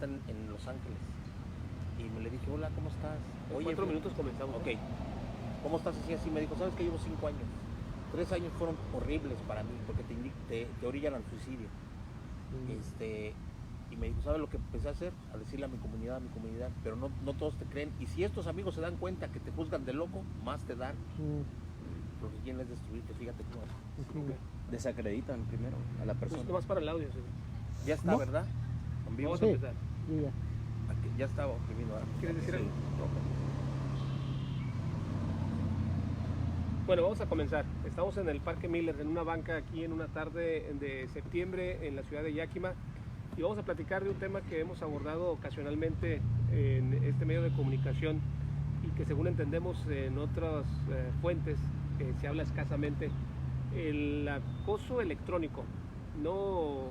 en Los Ángeles. Y me le dije, hola, ¿cómo estás? En 4 minutos comenzamos. Ok. ¿Cómo estás? Así me dijo, ¿sabes que llevo 5 años? 3 años fueron horribles para mí porque te orillan al suicidio. Y me dijo, ¿sabes lo que empecé a hacer? A decirle a mi comunidad, pero no todos te creen. Y si estos amigos se dan cuenta que te juzgan de loco, más te dan. Lo que quieren es destruirte, fíjate cómo es. Okay. Desacreditan primero a la persona. Pues más para el audio, sí. Ya está, ¿verdad? Vamos a empezar. Aquí, ya estaba oprimido. ¿Quieres decir Sí. algo? Bueno, vamos a comenzar. Estamos en el Parque Miller, en una banca aquí en una tarde de septiembre en la ciudad de Yakima, y vamos a platicar de un tema que hemos abordado ocasionalmente en este medio de comunicación y que, según entendemos en otras fuentes, se habla escasamente: el acoso electrónico, no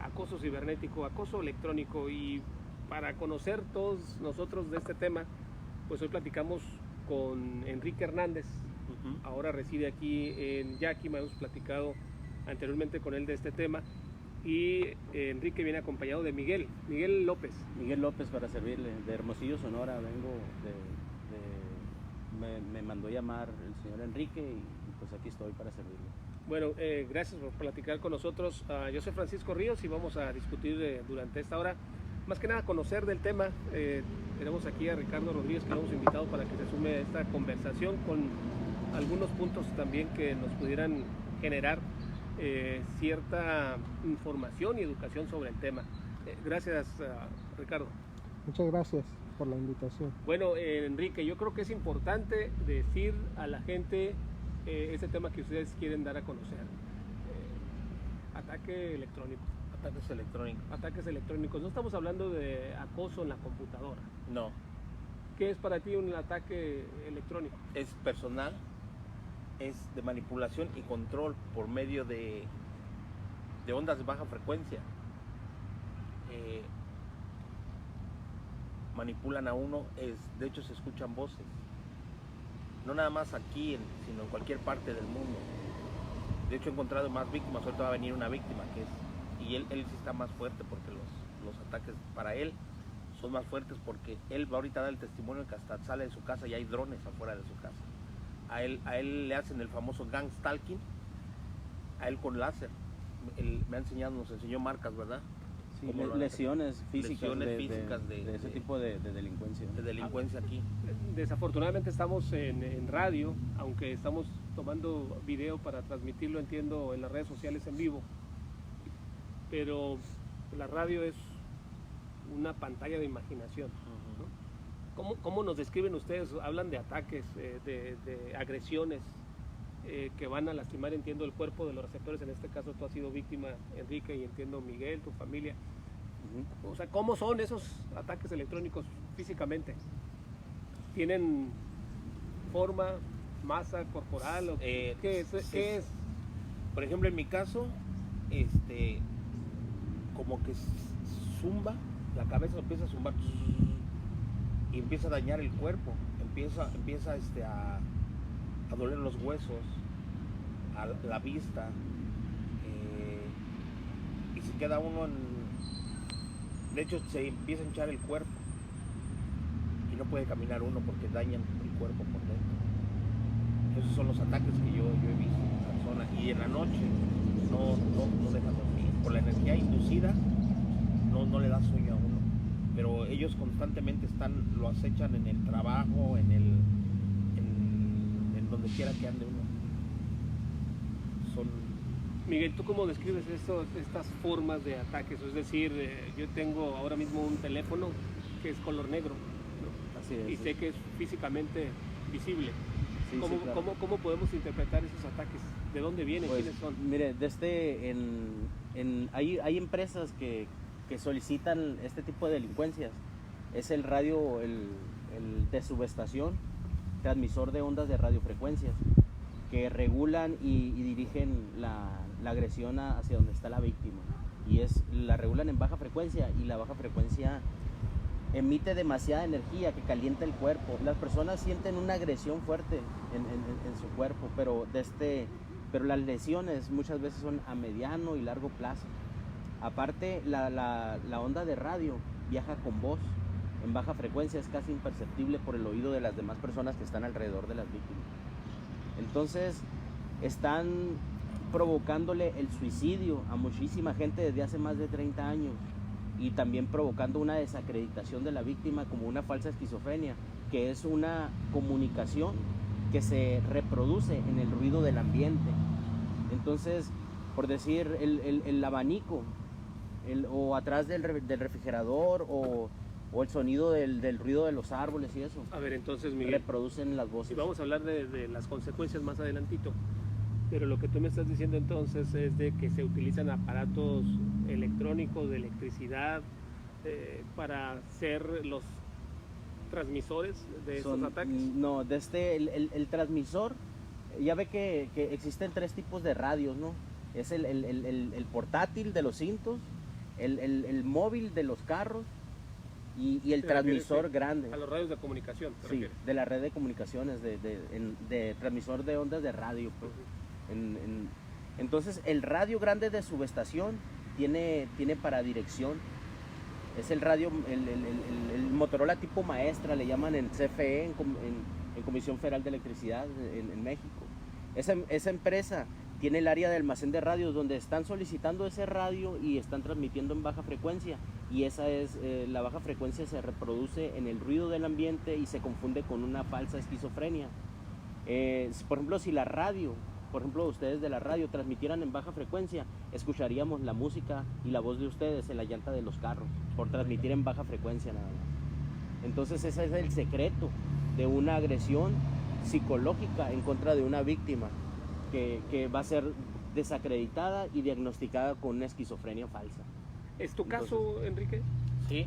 acoso cibernético, acoso electrónico. Y para conocer todos nosotros de este tema, pues hoy platicamos con Enrique Hernández. Ahora reside aquí en Yakima. Hemos platicado anteriormente con él de este tema, y Enrique viene acompañado de Miguel López. Miguel López, para servirle, de Hermosillo, Sonora. Vengo me mandó llamar el señor Enrique y pues aquí estoy para servirle. Bueno, gracias por platicar con nosotros. Yo soy Francisco Ríos y vamos a discutir durante esta hora, más que nada, conocer del tema. Tenemos aquí a Ricardo Rodríguez, que lo hemos invitado para que se sume a esta conversación con algunos puntos también que nos pudieran generar cierta información y educación sobre el tema. Gracias, Ricardo. Muchas gracias por la invitación. Bueno, Enrique, yo creo que es importante decir a la gente ese tema que ustedes quieren dar a conocer. Ataque electrónico. Ataques electrónicos. No estamos hablando de acoso en la computadora. No. ¿Qué es para ti un ataque electrónico? Es personal, es de manipulación y control por medio de ondas de baja frecuencia. Manipulan a uno, de hecho se escuchan voces. No nada más aquí, sino en cualquier parte del mundo. De hecho he encontrado más víctimas. Ahorita va a venir una víctima y él sí está más fuerte, porque los ataques para él son más fuertes, porque él va ahorita a dar el testimonio que hasta sale de su casa y hay drones afuera de su casa. A él le hacen el famoso gang stalking, a él con láser. Él me ha enseñado, nos enseñó marcas, ¿verdad? Sí, lesiones físicas, de ese tipo de delincuencia. De delincuencia aquí. Desafortunadamente estamos en radio, aunque estamos tomando video para transmitirlo, entiendo, en las redes sociales en vivo. Pero la radio es una pantalla de imaginación, ¿no? ¿Cómo nos describen ustedes? Hablan de ataques, de agresiones que van a lastimar, entiendo, el cuerpo de los receptores. En este caso tú has sido víctima, Enrique, y entiendo, Miguel, tu familia. O sea, ¿cómo son esos ataques electrónicos físicamente? ¿Tienen forma, masa corporal? ¿Qué es? Por ejemplo, en mi caso, como que zumba, la cabeza empieza a zumbar y empieza a dañar el cuerpo, empieza a doler los huesos, a la vista, y se queda uno de hecho se empieza a hinchar el cuerpo y no puede caminar uno porque dañan el cuerpo por dentro. Esos son los ataques que yo he visto en esa zona. Y en la noche no deja dormir. Por la energía inducida no le da sueño a uno. Pero ellos constantemente lo acechan en el trabajo, en donde quiera que ande uno. Miguel, ¿tú cómo describes estas formas de ataques? Es decir, yo tengo ahora mismo un teléfono que es color negro, ¿no? Así es. Y sé que es físicamente visible. Sí, claro. ¿Cómo podemos interpretar esos ataques? ¿De dónde vienen? Pues, ¿Quiénes son? Mire, hay empresas que solicitan este tipo de delincuencias. Es el radio, el de subestación, transmisor de ondas de radiofrecuencias, que regulan y dirigen la agresión hacia donde está la víctima. Y la regulan en baja frecuencia, y la baja frecuencia emite demasiada energía que calienta el cuerpo. Las personas sienten una agresión fuerte en su cuerpo, pero las lesiones muchas veces son a mediano y largo plazo. Aparte, la onda de radio viaja con voz. En baja frecuencia es casi imperceptible por el oído de las demás personas que están alrededor de las víctimas. Entonces están provocándole el suicidio a muchísima gente desde hace más de 30 años y también provocando una desacreditación de la víctima como una falsa esquizofrenia, que es una comunicación que se reproduce en el ruido del ambiente. Entonces, por decir, el abanico o atrás del refrigerador o el sonido del ruido de los árboles y eso. A ver, entonces, Miguel, reproducen las voces. y vamos a hablar de las consecuencias más adelantito. Pero lo que tú me estás diciendo entonces es de que se utilizan aparatos electrónicos de electricidad para ser los transmisores de estos ataques. No, desde el transmisor, ya ve que existen 3 tipos de radios, ¿no? Es el portátil de los cintos, el móvil de los carros y el transmisor grande. A los radios de comunicación, ¿te Sí, refieres? de la red de comunicaciones, de transmisor de ondas de radio, pues. Entonces el radio grande de subestación tiene para dirección, es el radio, el Motorola tipo maestra, le llaman en CFE, en Comisión Federal de Electricidad en México. Esa empresa tiene el área de almacén de radios donde están solicitando ese radio y están transmitiendo en baja frecuencia, y esa es, la baja frecuencia se reproduce en el ruido del ambiente y se confunde con una falsa esquizofrenia. Por ejemplo, si la radio, por ejemplo, ustedes de la radio transmitieran en baja frecuencia, escucharíamos la música y la voz de ustedes en la llanta de los carros, por transmitir en baja frecuencia nada más. Entonces ese es el secreto de una agresión psicológica en contra de una víctima que va a ser desacreditada y diagnosticada con una esquizofrenia falsa. ¿Es tu caso, Enrique? Sí,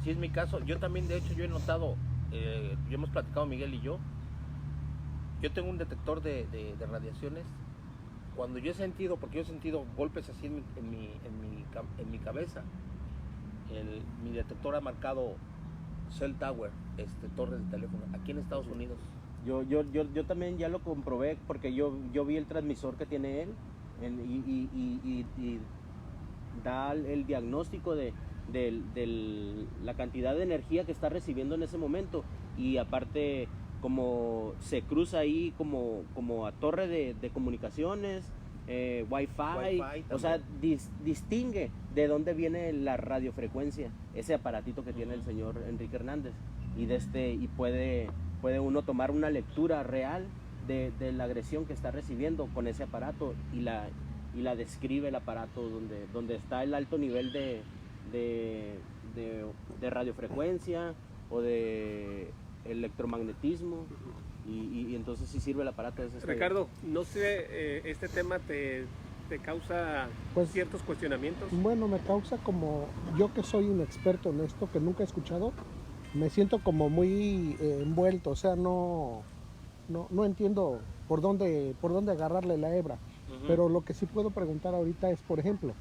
sí es mi caso. Yo también, de hecho, yo he notado, yo hemos platicado Miguel y yo tengo un detector de radiaciones. Cuando yo he sentido, porque yo he sentido golpes así en mi cabeza, mi detector ha marcado cell tower, torres de teléfono, aquí en Estados Unidos. Yo también ya lo comprobé porque yo vi el transmisor que tiene él y da el diagnóstico de la cantidad de energía que está recibiendo en ese momento, y aparte como se cruza ahí como a torre de comunicaciones, Wi-Fi, o sea, distingue de dónde viene la radiofrecuencia, ese aparatito que tiene el señor Enrique Hernández, y puede uno tomar una lectura real de la agresión que está recibiendo con ese aparato, y la describe el aparato donde está el alto nivel de radiofrecuencia o de electromagnetismo, y entonces sí sirve el aparato. Ricardo, no sé, este tema te causa Pues, ciertos cuestionamientos. Bueno, me causa como, yo que soy un experto en esto, que nunca he escuchado, me siento como muy envuelto, o sea, no entiendo por dónde agarrarle la hebra. Pero lo que sí puedo preguntar ahorita es, por ejemplo,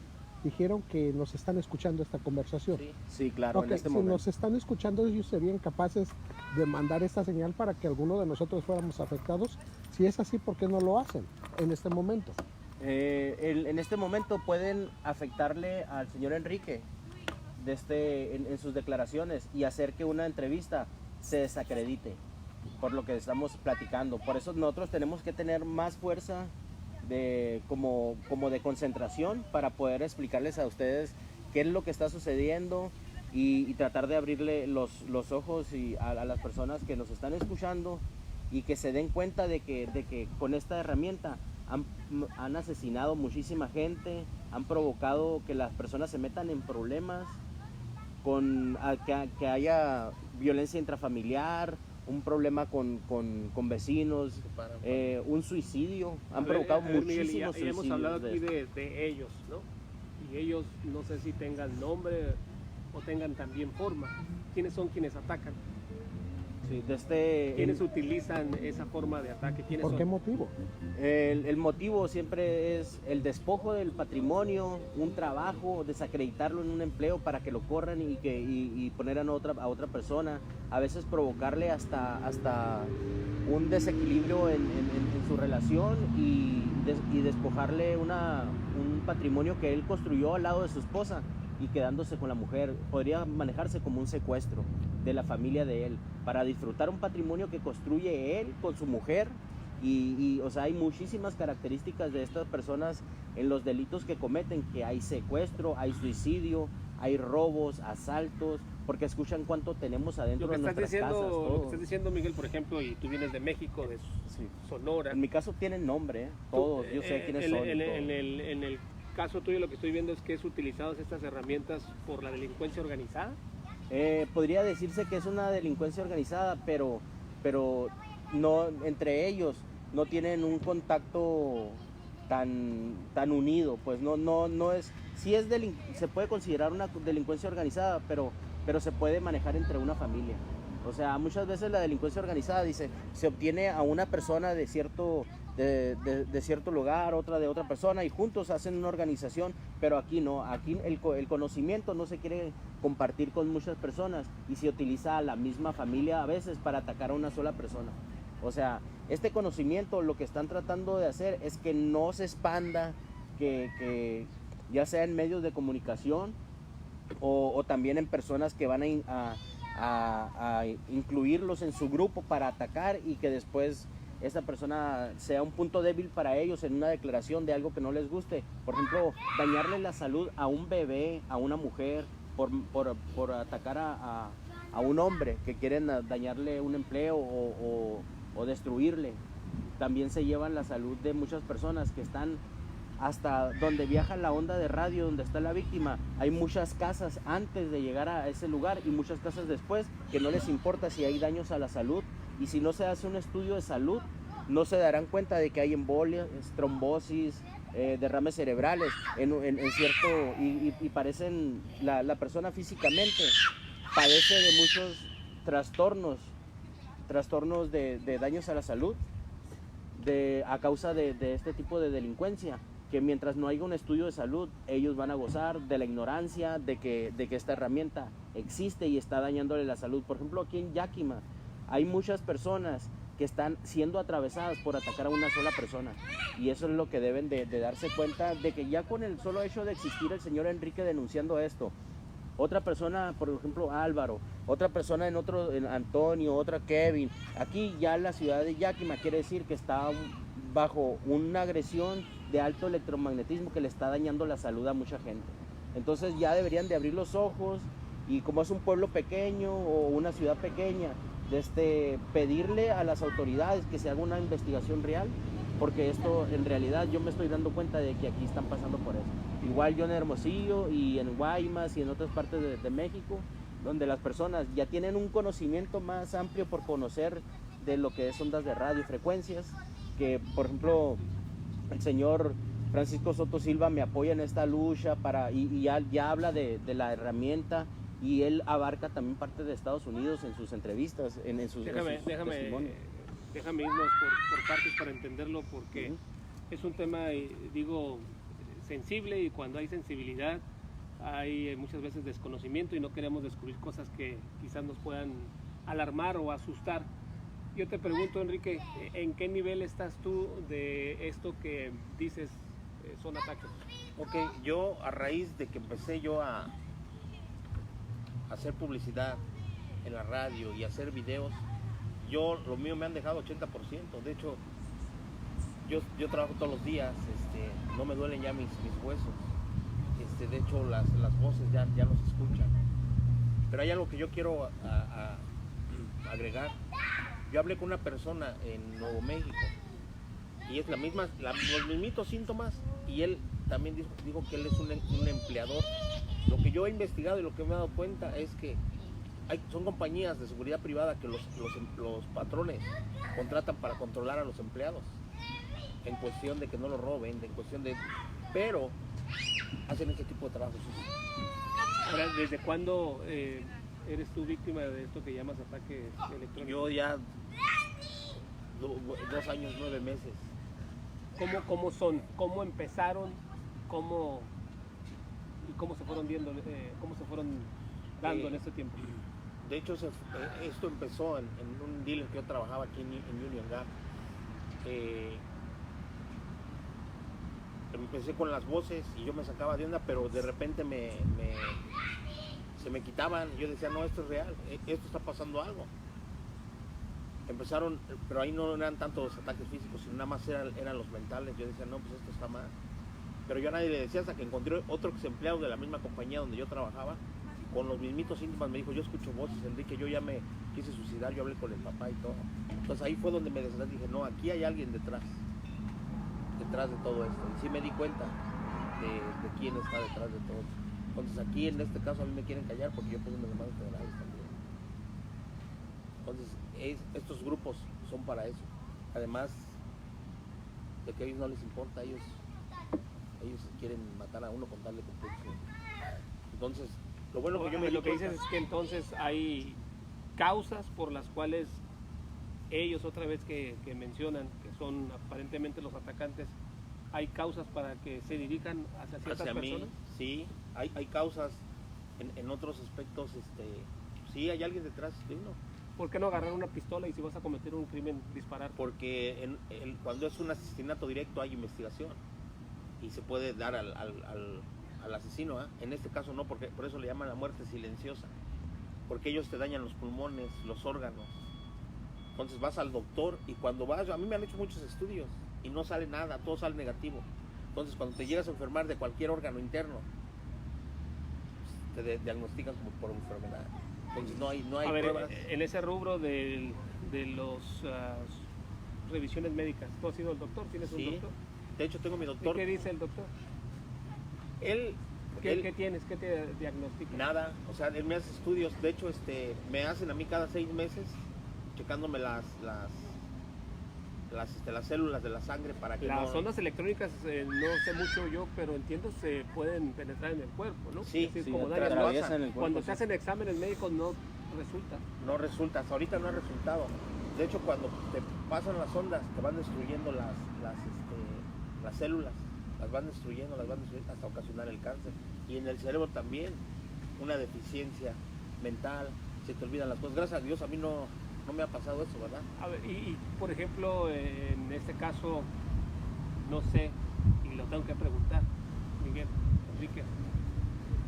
dijeron que nos están escuchando esta conversación. Sí, claro, Okay, en este si momento. nos están escuchando, ellos serían capaces de mandar esta señal para que alguno de nosotros fuéramos afectados. Si es así, ¿por qué no lo hacen en este momento? En este momento pueden afectarle al señor Enrique en sus declaraciones y hacer que una entrevista se desacredite por lo que estamos platicando. Por eso nosotros tenemos que tener más fuerza como de concentración para poder explicarles a ustedes qué es lo que está sucediendo y tratar de abrirle los ojos a las personas que nos están escuchando, y que se den cuenta de que con esta herramienta han asesinado muchísima gente, han provocado que las personas se metan en problemas, que haya violencia intrafamiliar, un problema con vecinos, un suicidio. Han provocado Miguel, muchísimos ya hemos suicidios. hablado aquí de ellos, ¿no? Y ellos, no sé si tengan nombre o tengan también forma. ¿Quiénes son quienes atacan? Sí, ¿Quiénes utilizan esa forma de ataque? ¿Quiénes ¿Por son? qué motivo? El motivo siempre es el despojo del patrimonio, un trabajo, desacreditarlo en un empleo para que lo corran y poner a otra persona, a veces provocarle hasta un desequilibrio en su relación y despojarle un patrimonio que él construyó al lado de su esposa y quedándose con la mujer. Podría manejarse como un secuestro de la familia de él para disfrutar un patrimonio que construye él con su mujer. O sea, hay muchísimas características de estas personas en los delitos que cometen, que hay secuestro, hay suicidio, hay robos, asaltos, porque escuchan cuánto tenemos adentro de nuestras casas. Lo que estás diciendo, Miguel, por ejemplo, y tú vienes de México, de Sí. Sonora. En mi caso tienen nombre, todos, yo sé quiénes son. En el caso tuyo lo que estoy viendo es que es utilizadas estas herramientas por la delincuencia organizada. Podría decirse que es una delincuencia organizada, pero no, entre ellos no tienen un contacto tan unido, pues no es, se puede considerar una delincuencia organizada, pero se puede manejar entre una familia. O sea, muchas veces la delincuencia organizada se obtiene a una persona de cierto lugar, otra de otra persona, y juntos hacen una organización, pero aquí no, aquí el conocimiento no se quiere compartir con muchas personas y se utiliza a la misma familia a veces para atacar a una sola persona. O sea, este conocimiento lo que están tratando de hacer es que no se expanda, que ya sea en medios de comunicación o también en personas que van a incluirlos en su grupo para atacar, y que después esa persona sea un punto débil para ellos en una declaración de algo que no les guste. Por ejemplo, dañarle la salud a un bebé, a una mujer, por atacar a un hombre que quieren dañarle un empleo o destruirle. También se llevan la salud de muchas personas que están hasta donde viaja la onda de radio, donde está la víctima. Hay muchas casas antes de llegar a ese lugar y muchas casas después que no les importa si hay daños a la salud, y si no se hace un estudio de salud no se darán cuenta de que hay embolias, trombosis, derrames cerebrales en cierto, y parecen, la persona físicamente padece de muchos trastornos de daños a la salud a causa de este tipo de delincuencia, que mientras no haya un estudio de salud, ellos van a gozar de la ignorancia de que esta herramienta existe y está dañándole la salud. Por ejemplo, aquí en Yakima hay muchas personas que están siendo atravesadas por atacar a una sola persona, y eso es lo que deben de darse cuenta, de que ya con el solo hecho de existir el señor Enrique denunciando esto, otra persona, por ejemplo Álvaro, otra persona en Antonio, otra Kevin, aquí ya la ciudad de Yakima quiere decir que está bajo una agresión de alto electromagnetismo que le está dañando la salud a mucha gente. Entonces ya deberían de abrir los ojos, y como es un pueblo pequeño o una ciudad pequeña, pedirle a las autoridades que se haga una investigación real, porque esto en realidad yo me estoy dando cuenta de que aquí están pasando por eso. Igual yo en Hermosillo y en Guaymas y en otras partes de México, donde las personas ya tienen un conocimiento más amplio por conocer de lo que es ondas de radio y frecuencias, que por ejemplo el señor Francisco Soto Silva me apoya en esta lucha y ya habla de la herramienta, y él abarca también parte de Estados Unidos en sus entrevistas, en sus testimonios. Déjame irnos por partes para entenderlo, porque es un tema, sensible, y cuando hay sensibilidad hay muchas veces desconocimiento y no queremos descubrir cosas que quizás nos puedan alarmar o asustar. Yo te pregunto, Enrique, ¿en qué nivel estás tú de esto que dices son ataques? Ok, yo a raíz de que empecé yo a hacer publicidad en la radio y hacer videos, lo mío me han dejado 80%. De hecho, yo trabajo todos los días, no me duelen ya mis huesos. De hecho, las voces ya no se escuchan. Pero hay algo que yo quiero agregar. Yo hablé con una persona en Nuevo México y es los mismitos síntomas, y él también dijo que él es un empleador. Lo que yo he investigado y lo que me he dado cuenta es que son compañías de seguridad privada que los patrones contratan para controlar a los empleados, en cuestión de que no lo roben, pero hacen este tipo de trabajos. Ahora, ¿desde cuándo eres tú víctima de esto que llamas ataque electrónico? Yo ya 2 años, 9 meses. ¿Cómo son? ¿Cómo empezaron? ¿Cómo se fueron viendo? ¿Cómo se fueron dando en este tiempo? De hecho, esto empezó en un dealer que yo trabajaba aquí en Union Gap. empecé con las voces y yo me sacaba de onda, pero de repente se me quitaban. Yo decía, no, esto es real, esto está pasando algo. Empezaron, pero ahí no eran tanto los ataques físicos, sino nada más eran los mentales. Yo decía, no, pues esto está mal. Pero yo a nadie le decía hasta que encontré otro ex empleado de la misma compañía donde yo trabajaba, con los mismitos síntomas. Me dijo, yo escucho voces, Enrique, yo ya me quise suicidar, yo hablé con el papá y todo. Entonces ahí fue donde me desaté, dije, no, aquí hay alguien detrás de todo esto. Y sí me di cuenta de quién está detrás de todo. Entonces aquí en este caso a mí me quieren callar porque yo puse unas demandas federales también. Entonces estos grupos son para eso. Además de que a ellos no les importa, ellos quieren matar a uno con tal de cumplir. Entonces, lo bueno que yo me lo que dices es que entonces hay causas por las cuales ellos, otra vez que mencionan, que son aparentemente los atacantes, hay causas para que se dirijan hacia ciertas personas. Sí, hay causas en otros aspectos, sí hay alguien detrás de uno. ¿Por qué no agarrar una pistola y si vas a cometer un crimen disparar? Porque cuando es un asesinato directo hay investigación y se puede dar al asesino, ¿eh? En este caso no, porque por eso le llaman la muerte silenciosa, porque ellos te dañan los pulmones, los órganos. Entonces vas al doctor y cuando vas, a mí me han hecho muchos estudios y no sale nada, todo sale negativo. Entonces cuando te llegas a enfermar de cualquier órgano interno, pues, te diagnostican como por enfermedad. Entonces no hay pruebas. En ese rubro de los revisiones médicas, ¿tú has sido el doctor? ¿Tienes un doctor? De hecho tengo mi doctor. ¿Y qué dice el doctor? ¿Qué tienes? ¿Qué te diagnostica? Nada, o sea, él me hace estudios. De hecho, me hacen a mí cada 6 meses checándome las células de la sangre para que las ondas electrónicas, no sé mucho yo, pero entiendo se pueden penetrar en el cuerpo, ¿no? Sí, sí, como atraviesan el cuerpo. Cuando se hacen exámenes médicos no resulta. No resulta, hasta ahorita no ha resultado. De hecho, cuando te pasan las ondas, te van destruyendo las células, las van destruyendo hasta ocasionar el cáncer. Y en el cerebro también, una deficiencia mental, se te olvidan las cosas. Gracias a Dios a mí no me ha pasado eso, ¿verdad? A ver, y por ejemplo, en este caso, no sé, y lo tengo que preguntar, Miguel, Enrique,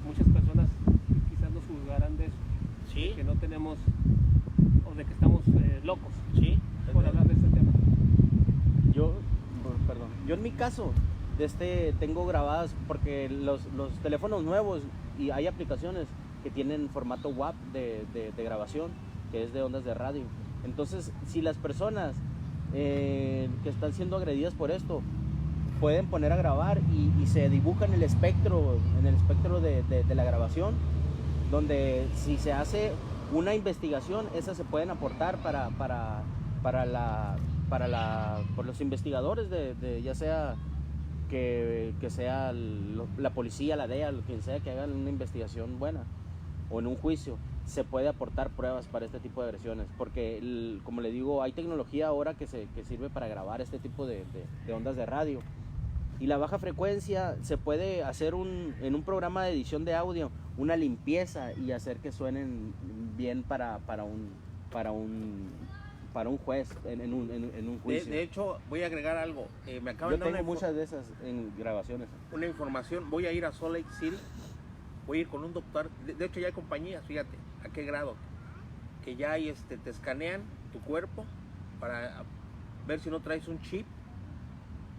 muchas personas quizás nos juzgarán de eso, Sí. de que no tenemos, o de que estamos locos, Sí. por hablar de este tema. Yo en mi caso, tengo grabadas, porque los teléfonos nuevos, y hay aplicaciones que tienen formato WAP de grabación, que es de ondas de radio. Entonces, si las personas que están siendo agredidas por esto pueden poner a grabar y se dibuja en el espectro de la grabación, donde si se hace una investigación, esas se pueden aportar por los investigadores de ya sea que sea la policía, la DEA, lo que sea, que hagan una investigación buena o en un juicio. Se puede aportar pruebas para este tipo de agresiones, porque como le digo, hay tecnología ahora que sirve para grabar este tipo de ondas de radio. Y la baja frecuencia se puede hacer en un programa de edición de audio, una limpieza y hacer que suenen bien para un juez en un juicio. De hecho, voy a agregar algo. Me acaban Yo de dar tengo muchas de esas en grabaciones. una información. Voy a ir a Salt Lake City. Voy a ir con un doctor. De hecho, ya hay compañías, fíjate, a qué grado. Que ya hay, te escanean tu cuerpo para ver si no traes un chip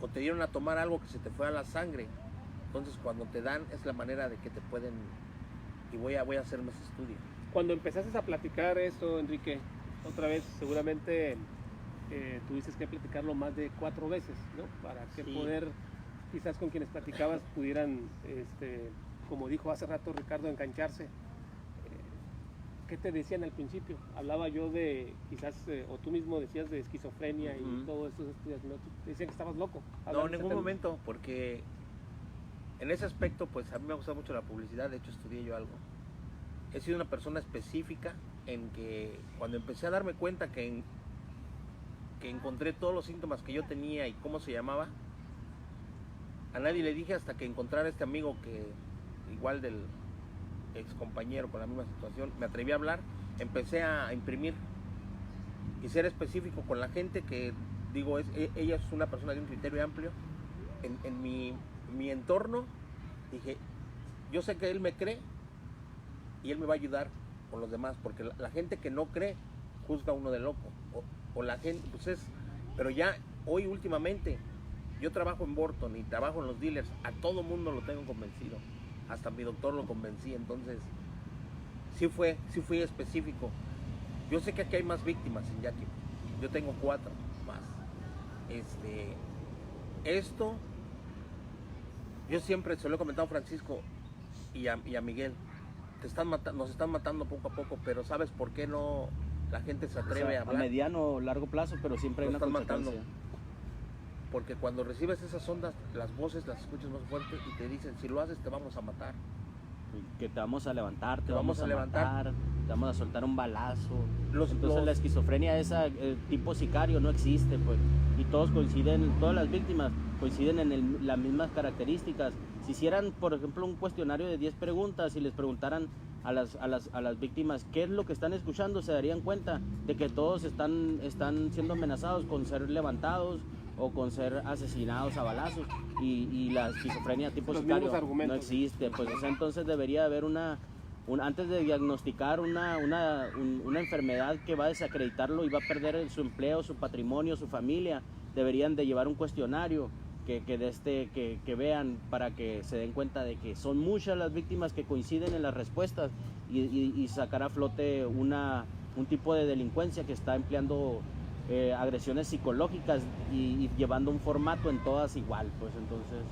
o te dieron a tomar algo que se te fue a la sangre. Entonces, cuando te dan, es la manera de que te pueden. Y voy a hacer más estudios. Cuando empezaste a platicar esto, Enrique, otra vez, seguramente tuviste que platicarlo más de 4 veces, ¿no? Para que poder, quizás con quienes platicabas, pudieran, como dijo hace rato Ricardo, engancharse. ¿Qué te decían al principio? Hablaba yo de, quizás, o tú mismo decías de esquizofrenia y todos estos estudios, ¿no? Te decían que estabas loco. No, en ningún momento, porque en ese aspecto, pues a mí me gusta mucho la publicidad. De hecho, estudié yo algo. He sido una persona específica en que cuando empecé a darme cuenta que encontré todos los síntomas que yo tenía y cómo se llamaba, a nadie le dije hasta que encontrara a este amigo que, igual del ex compañero con la misma situación, me atreví a hablar, empecé a imprimir y ser específico con la gente que, digo, ella es una persona de un criterio amplio en mi entorno, dije, yo sé que él me cree y él me va a ayudar con los demás, porque la gente que no cree juzga a uno de loco, o la gente, pues pero ya hoy últimamente, yo trabajo en Burton y trabajo en los dealers, a todo mundo lo tengo convencido, hasta mi doctor lo convencí, entonces sí fui específico. Yo sé que aquí hay más víctimas en Yakima, yo tengo 4 más. Esto, yo siempre se lo he comentado a Francisco y a Miguel, nos están matando poco a poco, pero ¿sabes por qué no la gente se atreve a hablar? A mediano o largo plazo, pero siempre hay Nos una están consecuencia. matando. Porque cuando recibes esas ondas, las voces las escuchas más fuerte y te dicen, si lo haces te vamos a matar. Que te vamos a levantar, Te vamos a levantar, matar, te vamos a soltar un balazo. Entonces los- la esquizofrenia esa tipo sicario no existe, pues. Y todos coinciden, todas las víctimas coinciden en las mismas características. Si hicieran, por ejemplo, un cuestionario de 10 preguntas y les preguntaran a las víctimas qué es lo que están escuchando, se darían cuenta de que todos están siendo amenazados con ser levantados o con ser asesinados a balazos, y la esquizofrenia tipo Los sicario mismos argumentos. no existe, pues. O sea, entonces debería haber antes de diagnosticar una enfermedad que va a desacreditarlo y va a perder su empleo, su patrimonio, su familia, deberían de llevar un cuestionario que vean, para que se den cuenta de que son muchas las víctimas que coinciden en las respuestas, y sacar a flote un tipo de delincuencia que está empleando agresiones psicológicas y llevando un formato en todas igual, pues. Entonces,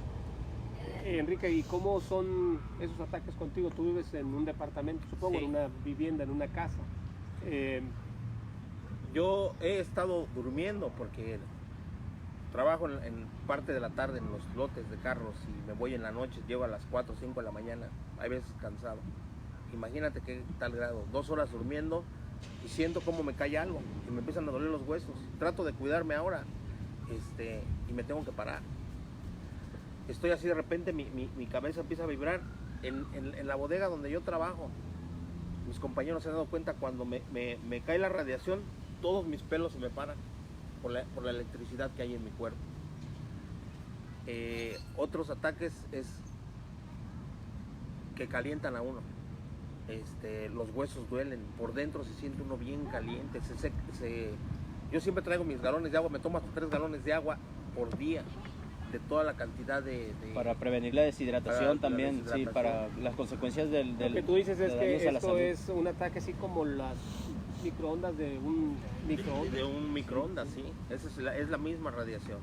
Enrique, ¿y cómo son esos ataques contigo? Tú vives en un departamento, supongo, Sí. en una vivienda, en una casa. Yo he estado durmiendo porque trabajo en parte de la tarde en los lotes de carros y me voy en la noche, llego a las 4 o 5 de la mañana, hay veces cansado. Imagínate qué tal grado, 2 horas durmiendo y siento como me cae algo y me empiezan a doler los huesos. Trato de cuidarme ahora y me tengo que parar. Estoy así, de repente mi cabeza empieza a vibrar en la bodega donde yo trabajo. Mis compañeros se han dado cuenta cuando me cae la radiación, todos mis pelos se me paran por la electricidad que hay en mi cuerpo. Otros ataques es que calientan a uno. Los huesos duelen, por dentro se siente uno bien caliente. Yo siempre traigo mis galones de agua, me tomo hasta 3 galones de agua por día, de toda la cantidad de para prevenir la deshidratación Para la también, sí, deshidratación. para las consecuencias del Lo que tú dices es de que daños a la esto salud. es un ataque así como las microondas de un microondas. de un microondas, sí. Esa es la misma radiación.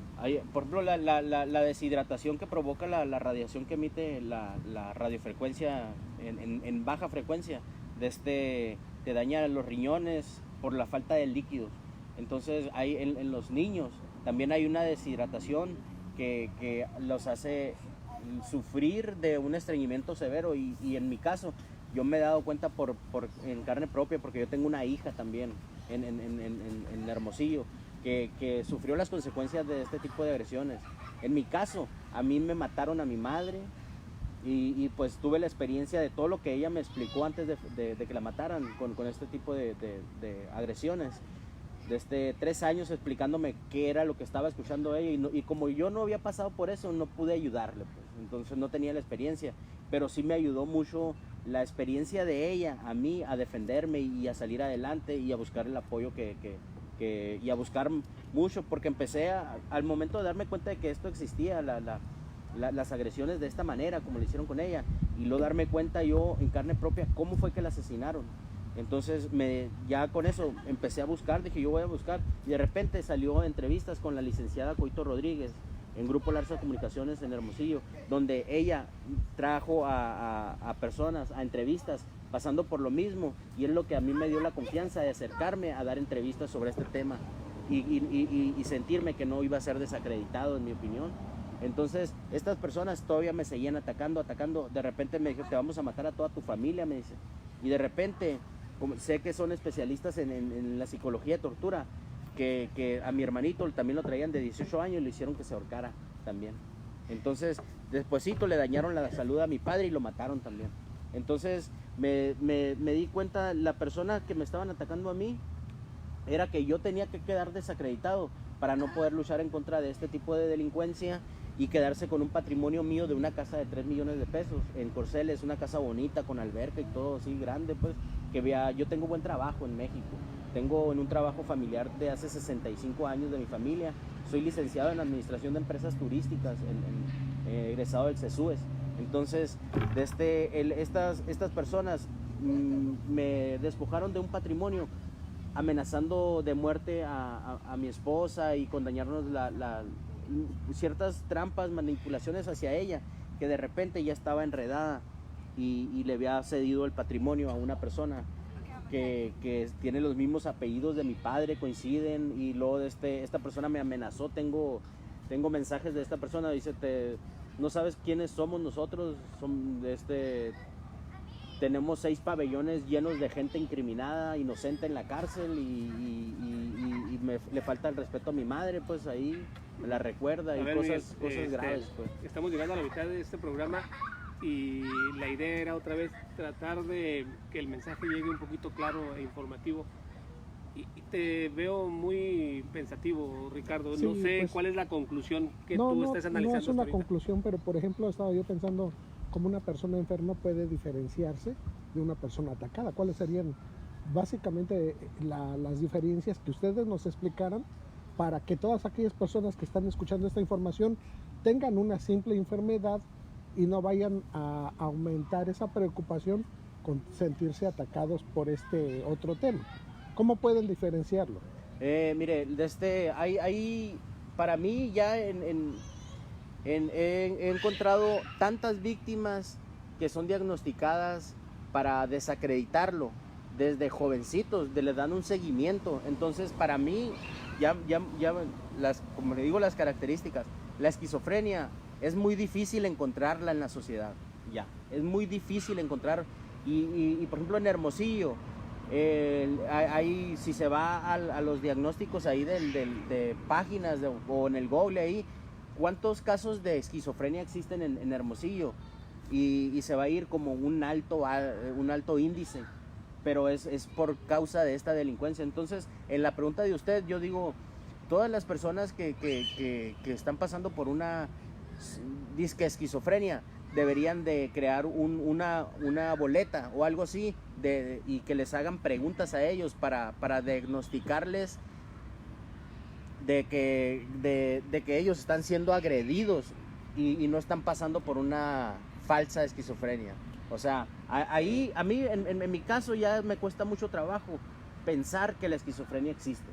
Por ejemplo, la deshidratación que provoca la radiación que emite la radiofrecuencia en baja frecuencia, te daña los riñones por la falta de líquidos. Entonces, en los niños también hay una deshidratación que los hace sufrir de un estreñimiento severo, y en mi caso yo me he dado cuenta en carne propia, porque yo tengo una hija también en Hermosillo que sufrió las consecuencias de este tipo de agresiones. En mi caso, a mí me mataron a mi madre, y pues tuve la experiencia de todo lo que ella me explicó antes de que la mataran con este tipo de agresiones. Desde 3 años explicándome qué era lo que estaba escuchando ella, y como yo no había pasado por eso, no pude ayudarle, pues. Entonces no tenía la experiencia, pero sí me ayudó mucho la experiencia de ella a mí a defenderme y a salir adelante y a buscar el apoyo y a buscar mucho, porque empecé al momento de darme cuenta de que esto existía, las agresiones de esta manera como lo hicieron con ella, y luego darme cuenta yo en carne propia cómo fue que la asesinaron. Entonces ya con eso empecé a buscar, dije yo voy a buscar, y de repente salió entrevistas con la licenciada Coito Rodríguez en Grupo Larsa Comunicaciones en Hermosillo, donde ella trajo a personas a entrevistas pasando por lo mismo, y es lo que a mí me dio la confianza de acercarme a dar entrevistas sobre este tema y sentirme que no iba a ser desacreditado, en mi opinión. Entonces estas personas todavía me seguían atacando, de repente me dijo, te vamos a matar a toda tu familia, me dice, y de repente, como sé que son especialistas en la psicología de tortura, que a mi hermanito también lo traían de 18 años y le hicieron que se ahorcara también. Entonces, despuesito le dañaron la salud a mi padre y lo mataron también. Entonces, me di cuenta, la persona que me estaban atacando a mí, era que yo tenía que quedar desacreditado para no poder luchar en contra de este tipo de delincuencia, y quedarse con un patrimonio mío de una casa de 3 millones de pesos en Corceles, una casa bonita con alberca y todo así grande, pues, yo tengo buen trabajo en México, tengo en un trabajo familiar de hace 65 años de mi familia, soy licenciado en administración de empresas turísticas, egresado del CESUES. Entonces, estas personas me despojaron de un patrimonio, amenazando de muerte a mi esposa y con dañarnos ciertas trampas, manipulaciones hacia ella, que de repente ya estaba enredada y le había cedido el patrimonio a una persona que tiene los mismos apellidos de mi padre, coinciden, y luego esta persona me amenazó. Tengo mensajes de esta persona, dice, no sabes quiénes somos nosotros, tenemos 6 pabellones llenos de gente incriminada, inocente en la cárcel, y le falta el respeto a mi madre, pues ahí me la recuerda, y cosas graves, pues. Estamos llegando a la mitad de este programa y la idea era otra vez tratar de que el mensaje llegue un poquito claro e informativo. Y te veo muy pensativo, Ricardo. Sí, no sé pues, cuál es la conclusión que tú estás analizando. No es una ahorita. conclusión, pero por ejemplo estaba yo pensando cómo una persona enferma puede diferenciarse de una persona atacada. ¿Cuáles serían básicamente las diferencias que ustedes nos explicaran para que todas aquellas personas que están escuchando esta información tengan una simple enfermedad y no vayan a aumentar esa preocupación con sentirse atacados por este otro tema? ¿Cómo pueden diferenciarlo? Mire, hay para mí ya he encontrado tantas víctimas que son diagnosticadas para desacreditarlo desde jovencitos, le dan un seguimiento. Entonces, para mí, como le digo, las características, la esquizofrenia es muy difícil encontrarla en la sociedad, es muy difícil encontrar, y por ejemplo en Hermosillo, si se va a los diagnósticos ahí de páginas o en el Google ahí, ¿cuántos casos de esquizofrenia existen en Hermosillo? Y se va a ir como un alto índice, pero es por causa de esta delincuencia. Entonces, en la pregunta de usted, yo digo, todas las personas que están pasando por una disque esquizofrenia deberían de crear una boleta o algo así, y que les hagan preguntas a ellos para diagnosticarles de que ellos están siendo agredidos y no están pasando por una falsa esquizofrenia. O sea, ahí a mí en mi caso ya me cuesta mucho trabajo pensar que la esquizofrenia existe.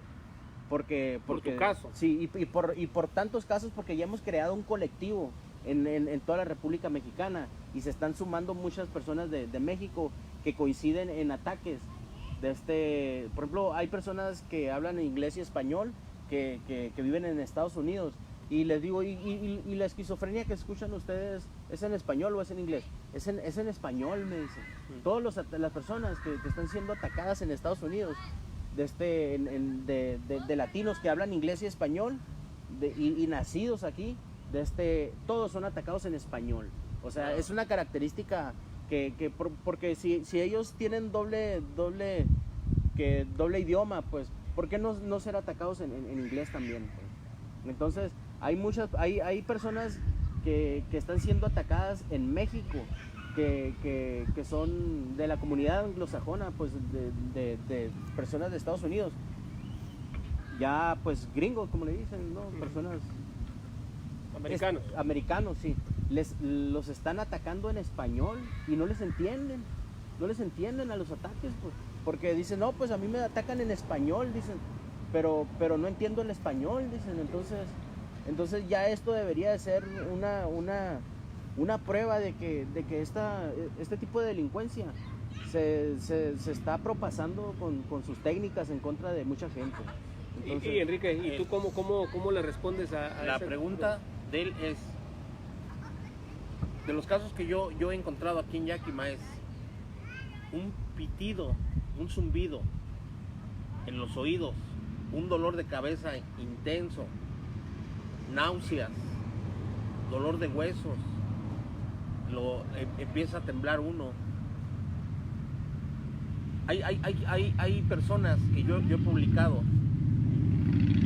Porque por tu caso. Sí, y por tantos casos, porque ya hemos creado un colectivo en toda la República Mexicana, y se están sumando muchas personas de México que coinciden en ataques. Por ejemplo, hay personas que hablan inglés y español que viven en Estados Unidos, y les digo, ¿y la esquizofrenia que escuchan ustedes es en español o es en inglés? Es en español, me dicen. Todas las personas que están siendo atacadas en Estados Unidos, de latinos que hablan inglés y español, y nacidos aquí, todos son atacados en español. O sea, es una característica porque si ellos tienen doble idioma, pues, ¿por qué no ser atacados en inglés también? Pues? Entonces, hay personas que están siendo atacadas en México, que son de la comunidad anglosajona, pues, de personas de Estados Unidos, ya pues gringos, como le dicen, ¿no? Personas americanos, sí, los están atacando en español y no les entienden a los ataques, pues, porque dicen, no, pues a mí me atacan en español, dicen, pero no entiendo el español, dicen. Entonces ya esto debería de ser una prueba de que este tipo de delincuencia se está propasando con sus técnicas en contra de mucha gente. Entonces, y Enrique, ¿y tú cómo le respondes a la esa pregunta de él es, de los casos que yo he encontrado aquí en Yakima, es un pitido, un zumbido en los oídos, un dolor de cabeza intenso, náuseas, dolor de huesos, empieza a temblar uno. Hay personas que yo he publicado.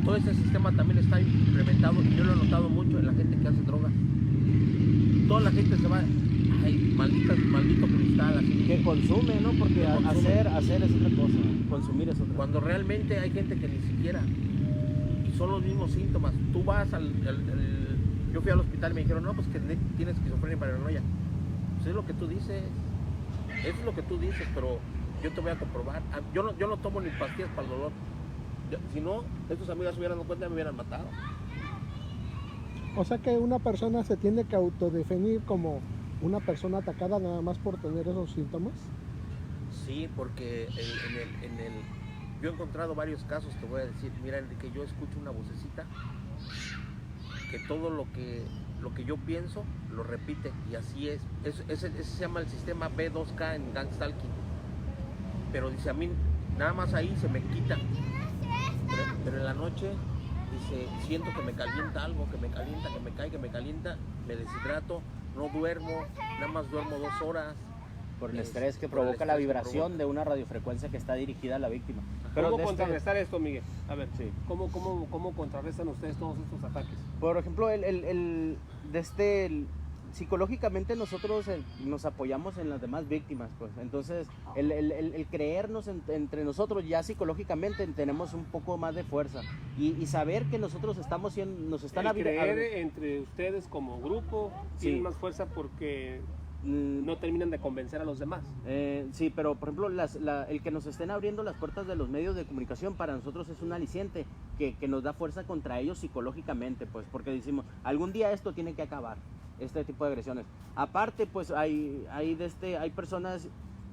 Todo este sistema también está implementado, y yo lo he notado mucho en la gente que que hace droga. Toda la gente se va, ay, maldito cristal, así. Que consume, ¿no? Porque Que consume. hacer es otra cosa, consumir es otra. Cuando realmente hay gente que ni siquiera, y son los mismos síntomas. Tú vas yo fui al hospital y me dijeron, no, pues que tienes esquizofrenia y paranoia. Pues es lo que tú dices, eso es lo que tú dices, pero yo te voy a comprobar. Yo no tomo ni pastillas para el dolor. Si no, estos amigos se hubieran dado cuenta, me hubieran matado. O sea que una persona se tiene que autodefinir como una persona atacada nada más por tener esos síntomas. Sí, porque yo he encontrado varios casos, te voy a decir, mira, Enrique, yo escucho una vocecita que todo lo que yo pienso lo repite, y así es. Ese se llama el sistema B2K en Gang Stalking. Pero dice, a mí nada más ahí se me quita, pero en la noche dice, siento que me calienta algo, que me calienta, que me cae, que me calienta, me deshidrato, no duermo, nada más duermo 2 horas. Por el estrés que por el provoca la estrés que vibración provoca. de una radiofrecuencia que está dirigida a la víctima. ¿Cómo de contrarrestar esto, Miguel? A ver, Sí. ¿cómo contrarrestan ustedes todos estos ataques? Por ejemplo, psicológicamente nosotros nos apoyamos en las demás víctimas, pues. Entonces, el creernos entre nosotros ya psicológicamente tenemos un poco más de fuerza y saber que nosotros nos están creer entre ustedes como grupo Sí. tienen más fuerza porque no terminan de convencer a los demás. Sí, pero por ejemplo, el que nos estén abriendo las puertas de los medios de comunicación para nosotros es un aliciente que nos da fuerza contra ellos psicológicamente, pues, porque decimos, algún día esto tiene que acabar, este tipo de agresiones. Aparte, pues, hay personas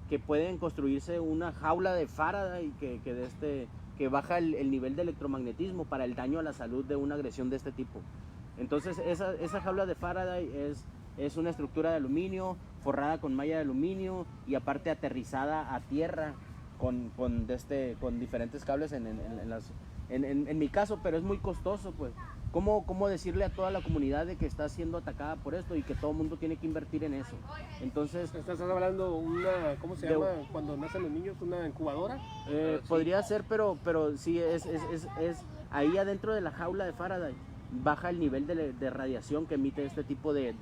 que pueden construirse una jaula de Faraday que baja el nivel de electromagnetismo para el daño a la salud de una agresión de este tipo. Entonces, esa jaula de Faraday es una estructura de aluminio forrada con malla de aluminio y aparte aterrizada a tierra con diferentes cables en mi caso, pero es muy costoso, pues. ¿Cómo decirle a toda la comunidad de que está siendo atacada por esto y que todo el mundo tiene que invertir en eso? Entonces, ¿Estás hablando ¿cómo se llama cuando nacen los niños? ¿Una incubadora? Sí. podría ser, pero sí es ahí adentro de la jaula de Faraday. Baja el nivel de radiación que emite este tipo de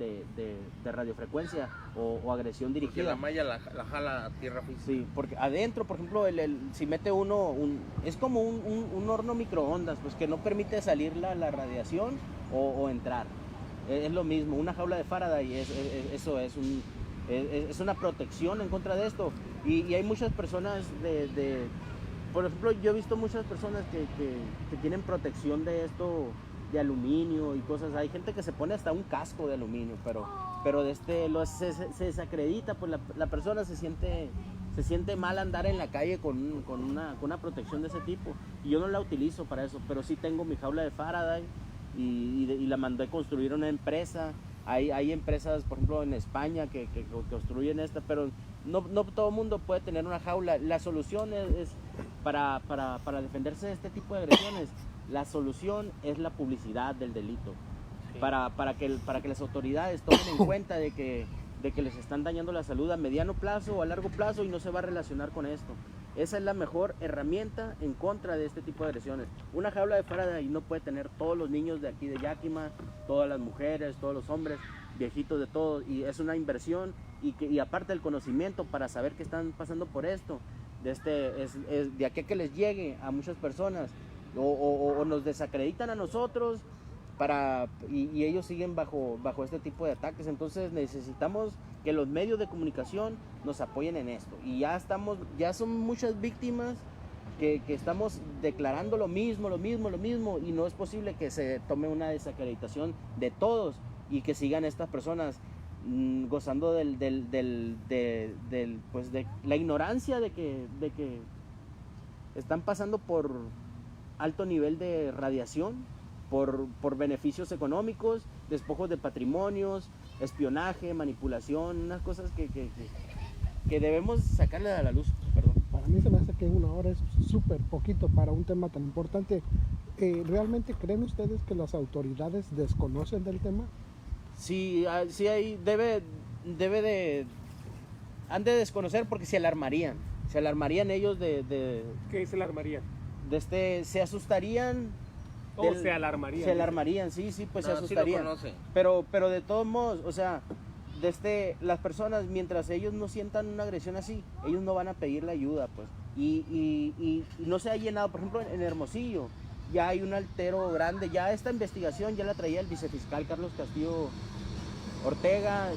radiofrecuencia o agresión Porque dirigida. la malla la jala a tierra física. Sí, porque adentro, por ejemplo, si mete uno, es como un horno microondas, pues que no permite salir la radiación o entrar. Es lo mismo, una jaula de Faraday, eso es una protección en contra de esto. Y hay muchas personas por ejemplo, yo he visto muchas personas que tienen protección de esto, de aluminio y cosas. Hay gente que se pone hasta un casco de aluminio, pero se desacredita, pues la persona se siente mal andar en la calle con una protección de ese tipo. Y yo no la utilizo para eso, pero sí tengo mi jaula de Faraday y la mandé construir una empresa. Hay empresas, por ejemplo, en España que construyen esta, pero no todo el mundo puede tener una jaula. La solución es para defenderse de este tipo de agresiones. La solución es la publicidad del delito, sí. para que las autoridades tomen en cuenta de que les están dañando la salud a mediano plazo o a largo plazo y no se va a relacionar con esto. Esa es la mejor herramienta en contra de este tipo de agresiones. Una jaula de Faraday no puede tener todos los niños de aquí de Yakima, todas las mujeres, todos los hombres, viejitos de todos, y es una inversión y aparte el conocimiento para saber que están pasando por esto, de aquí a que les llegue a muchas personas. O nos desacreditan a nosotros y ellos siguen bajo este tipo de ataques. Entonces necesitamos que los medios de comunicación nos apoyen en esto. Y ya son muchas víctimas que estamos declarando lo mismo, y no es posible que se tome una desacreditación de todos y que sigan estas personas gozando de la ignorancia de que están pasando por alto nivel de radiación, por beneficios económicos, despojos de patrimonios, espionaje, manipulación, unas cosas que debemos sacarle a la luz. Perdón. Para mí se me hace que 1 hora es súper poquito para un tema tan importante. ¿Realmente creen ustedes que las autoridades desconocen del tema? Sí, han de desconocer porque se alarmarían ellos ¿Qué se alarmarían? se asustarían Se alarmarían. Se alarmarían, sí, pues se No, sí lo asustarían. conoce. Pero de todos modos, o sea, las personas, mientras ellos no sientan una agresión así, ellos no van a pedir la ayuda, pues. Y no se ha llenado, por ejemplo, en Hermosillo, ya hay un altero grande, ya esta investigación ya la traía el vicefiscal Carlos Castillo Ortega,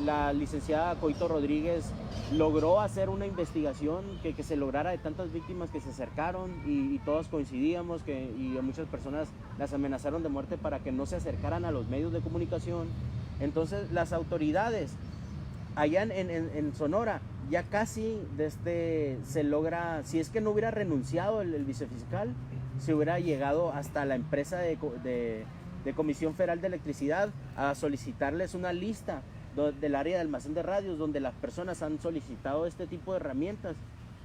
la licenciada Coito Rodríguez logró hacer una investigación que se lograra de tantas víctimas que se acercaron y todos coincidíamos y a muchas personas las amenazaron de muerte para que no se acercaran a los medios de comunicación. Entonces las autoridades allá en Sonora ya casi se logra, si es que no hubiera renunciado el vicefiscal, se hubiera llegado hasta la empresa de Comisión Federal de Electricidad a solicitarles una lista del área de almacén de radios donde las personas han solicitado este tipo de herramientas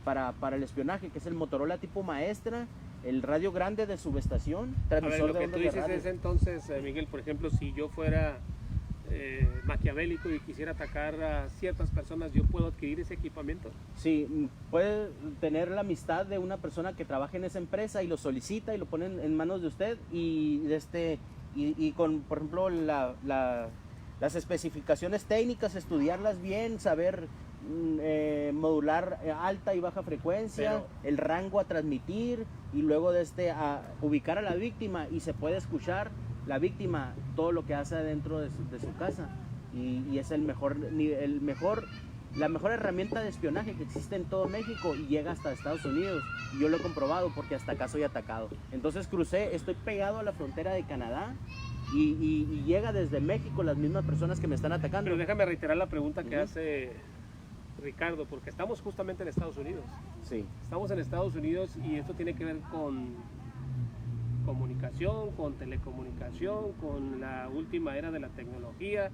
para el espionaje, que es el Motorola tipo maestra, el radio grande de subestación, transmisor lo de que tú ondas de dices radio. es entonces, Miguel, por ejemplo, si yo fuera maquiavélico y quisiera atacar a ciertas personas, ¿yo puedo adquirir ese equipamiento? Sí, puede tener la amistad de una persona que trabaja en esa empresa y lo solicita y lo ponen en manos de usted y con, por ejemplo, las especificaciones técnicas, estudiarlas bien, saber modular alta y baja frecuencia, el rango a transmitir y luego a ubicar a la víctima y se puede escuchar la víctima todo lo que hace adentro de su casa y es la mejor herramienta de espionaje que existe en todo México y llega hasta Estados Unidos. Y yo lo he comprobado porque hasta acá soy atacado. Entonces estoy pegado a la frontera de Canadá y llega desde México las mismas personas que me están atacando. Pero déjame reiterar la pregunta que hace Ricardo, porque estamos justamente en Estados Unidos. Sí. Estamos en Estados Unidos y esto tiene que ver con comunicación, con telecomunicación, con la última era de la tecnología.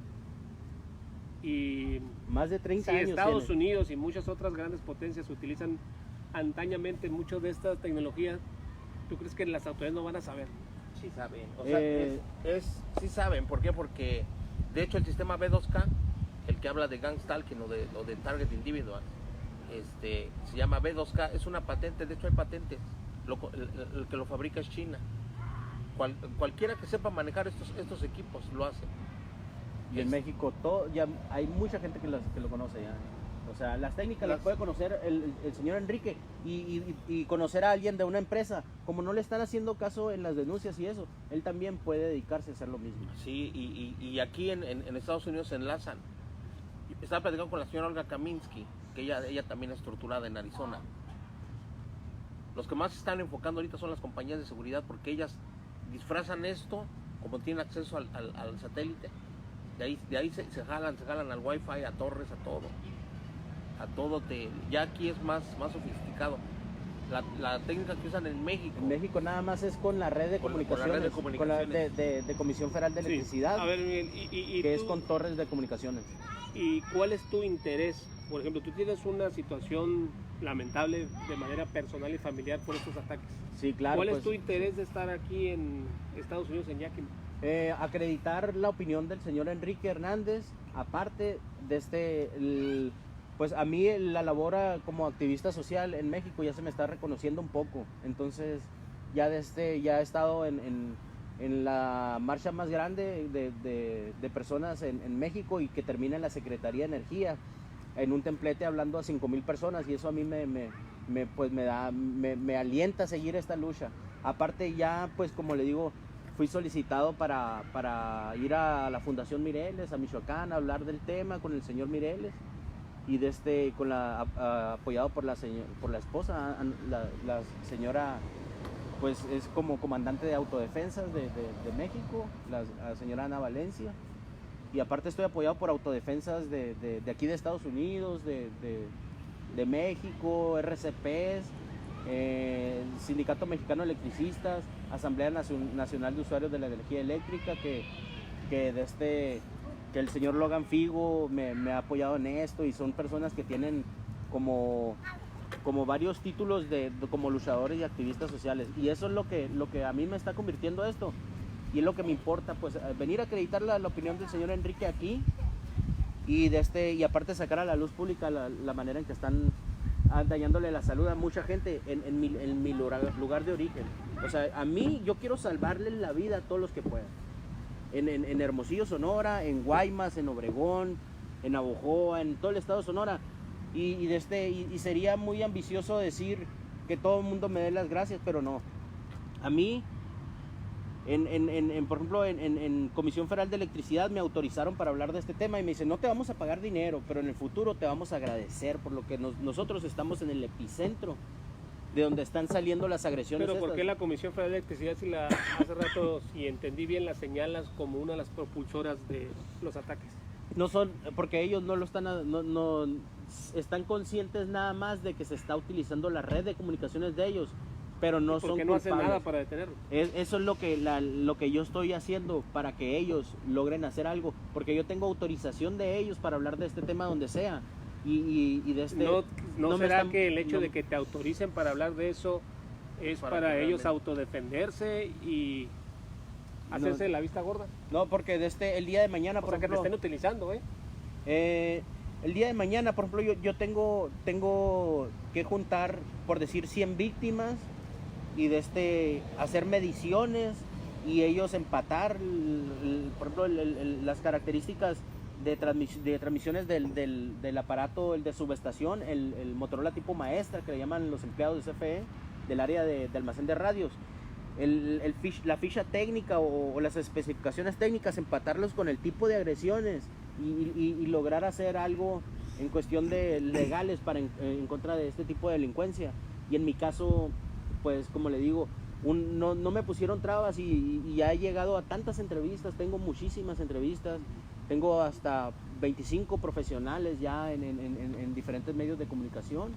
Y más de 30 si años Estados tiene. Unidos y muchas otras grandes potencias utilizan antañamente muchas de estas tecnologías, ¿tú crees que las autoridades no van a saber? Sí saben, o sea, sí saben. ¿Por qué? Porque de hecho el sistema B2K, el que habla de gang stalking o de target individual, se llama B2K, es una patente, de hecho hay patentes, el que lo fabrica es China. Cualquiera que sepa manejar estos equipos lo hace. Y en México ya hay mucha gente que lo conoce ya. O sea, las técnicas las puede conocer el señor Enrique y conocer a alguien de una empresa. Como no le están haciendo caso en las denuncias y eso, él también puede dedicarse a hacer lo mismo. Sí, y aquí en Estados Unidos se enlazan. Estaba platicando con la señora Olga Kaminsky, que ella también es torturada en Arizona. Los que más se están enfocando ahorita son las compañías de seguridad, porque ellas disfrazan esto como tienen acceso al satélite. De ahí se jalan al wifi, a torres, a todo. Ya aquí es más sofisticado. La técnica que usan en México. En México nada más es con la red de comunicaciones, con la red de comunicaciones. de Comisión Federal de Electricidad, A ver, Miguel, que es con torres de comunicaciones. ¿Y cuál es tu interés? Por ejemplo, tú tienes una situación lamentable de manera personal y familiar por estos ataques. Sí, claro. ¿Cuál es tu interés de estar aquí en Estados Unidos, en Yakima? Acreditar la opinión del señor Enrique Hernández, aparte de pues a mí la labor como activista social en México ya se me está reconociendo un poco. Entonces ya he estado en la marcha más grande de personas en México y que termina en la Secretaría de Energía, en un templete hablando a 5,000 personas, y eso a mí me alienta a seguir esta lucha. Aparte ya, pues como le digo, fui solicitado para ir a la Fundación Mireles, a Michoacán, a hablar del tema con el señor Mireles y apoyado por la esposa, la señora, pues es como comandante de autodefensas de México, la señora Ana Valencia, y aparte estoy apoyado por autodefensas de aquí de Estados Unidos, de México, RCPs, Sindicato Mexicano de Electricistas, Asamblea Nacional de Usuarios de la Energía Eléctrica, que el señor Logan Figo me ha apoyado en esto, y son personas que tienen como varios títulos como luchadores y activistas sociales, y eso es lo que a mí me está convirtiendo esto, y es lo que me importa, pues venir a acreditar la opinión del señor Enrique aquí, y aparte sacar a la luz pública la manera en que están dañándole la salud a mucha gente en mi lugar de origen. O sea, a mí yo quiero salvarle la vida a todos los que puedan. En Hermosillo, Sonora, en Guaymas, en Obregón, en Navojoa, en todo el estado de Sonora. Y sería muy ambicioso decir que todo el mundo me dé las gracias, pero no. A mí, por ejemplo, en Comisión Federal de Electricidad me autorizaron para hablar de este tema y me dicen, no te vamos a pagar dinero, pero en el futuro te vamos a agradecer por lo que nosotros estamos en el epicentro de donde están saliendo las agresiones. Pero ¿por estas. qué la Comisión Federal de Electricidad, hace rato, si entendí bien, la señalas como una de las propulsoras de los ataques? No son, porque ellos no lo están, no están conscientes nada más de que se está utilizando la red de comunicaciones de ellos, pero no son porque no hacen culpables. nada para detenerlo. Eso es lo que yo estoy haciendo para que ellos logren hacer algo, porque yo tengo autorización de ellos para hablar de este tema donde sea. Y de este, ¿No será que el hecho de que te autoricen para hablar de eso es para ellos realmente autodefenderse y hacerse la vista gorda? No, porque el día de mañana, O por sea, que te ejemplo, estén utilizando, el día de mañana, por ejemplo, yo tengo que juntar, por decir, 100 víctimas y hacer mediciones y ellos empatar, por ejemplo, las características de transmisiones del aparato, el de subestación, el Motorola tipo maestra, que le llaman los empleados de CFE, del área de almacén de radios. La ficha técnica o las especificaciones técnicas, empatarlos con el tipo de agresiones y lograr hacer algo en cuestión de legales en contra de este tipo de delincuencia. Y en mi caso, pues como le digo, no me pusieron trabas y ya he llegado a tantas entrevistas, tengo muchísimas entrevistas, tengo hasta 25 profesionales ya en diferentes medios de comunicación.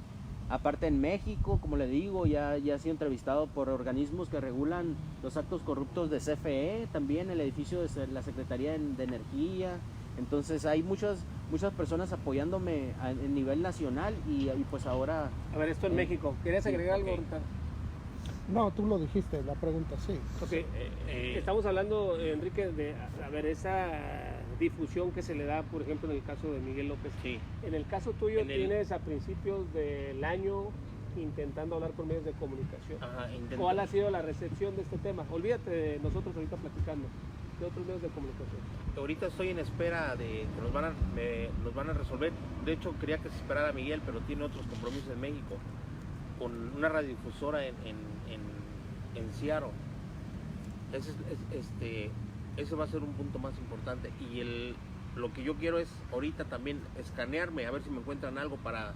Aparte en México, como le digo, ya he sido entrevistado por organismos que regulan los actos corruptos de CFE, también el edificio de la Secretaría de Energía. Entonces hay muchas personas apoyándome en nivel nacional y pues ahora... A ver, esto en México. ¿Querías agregar algo ahorita? No, tú lo dijiste, la pregunta sí. Ok, estamos hablando, Enrique, de esa difusión que se le da, por ejemplo, en el caso de Miguel López. Sí. En el caso tuyo, tienes a principios del año intentando hablar con medios de comunicación. Ajá, ¿Cuál ha sido la recepción de este tema? Olvídate de nosotros ahorita platicando, de otros medios de comunicación. Ahorita estoy en espera de que nos van a resolver. De hecho, quería que se esperara Miguel, pero tiene otros compromisos en México, con una radiodifusora en Seattle. Ese va a ser un punto más importante. Y lo que yo quiero es ahorita también escanearme, a ver si me encuentran algo para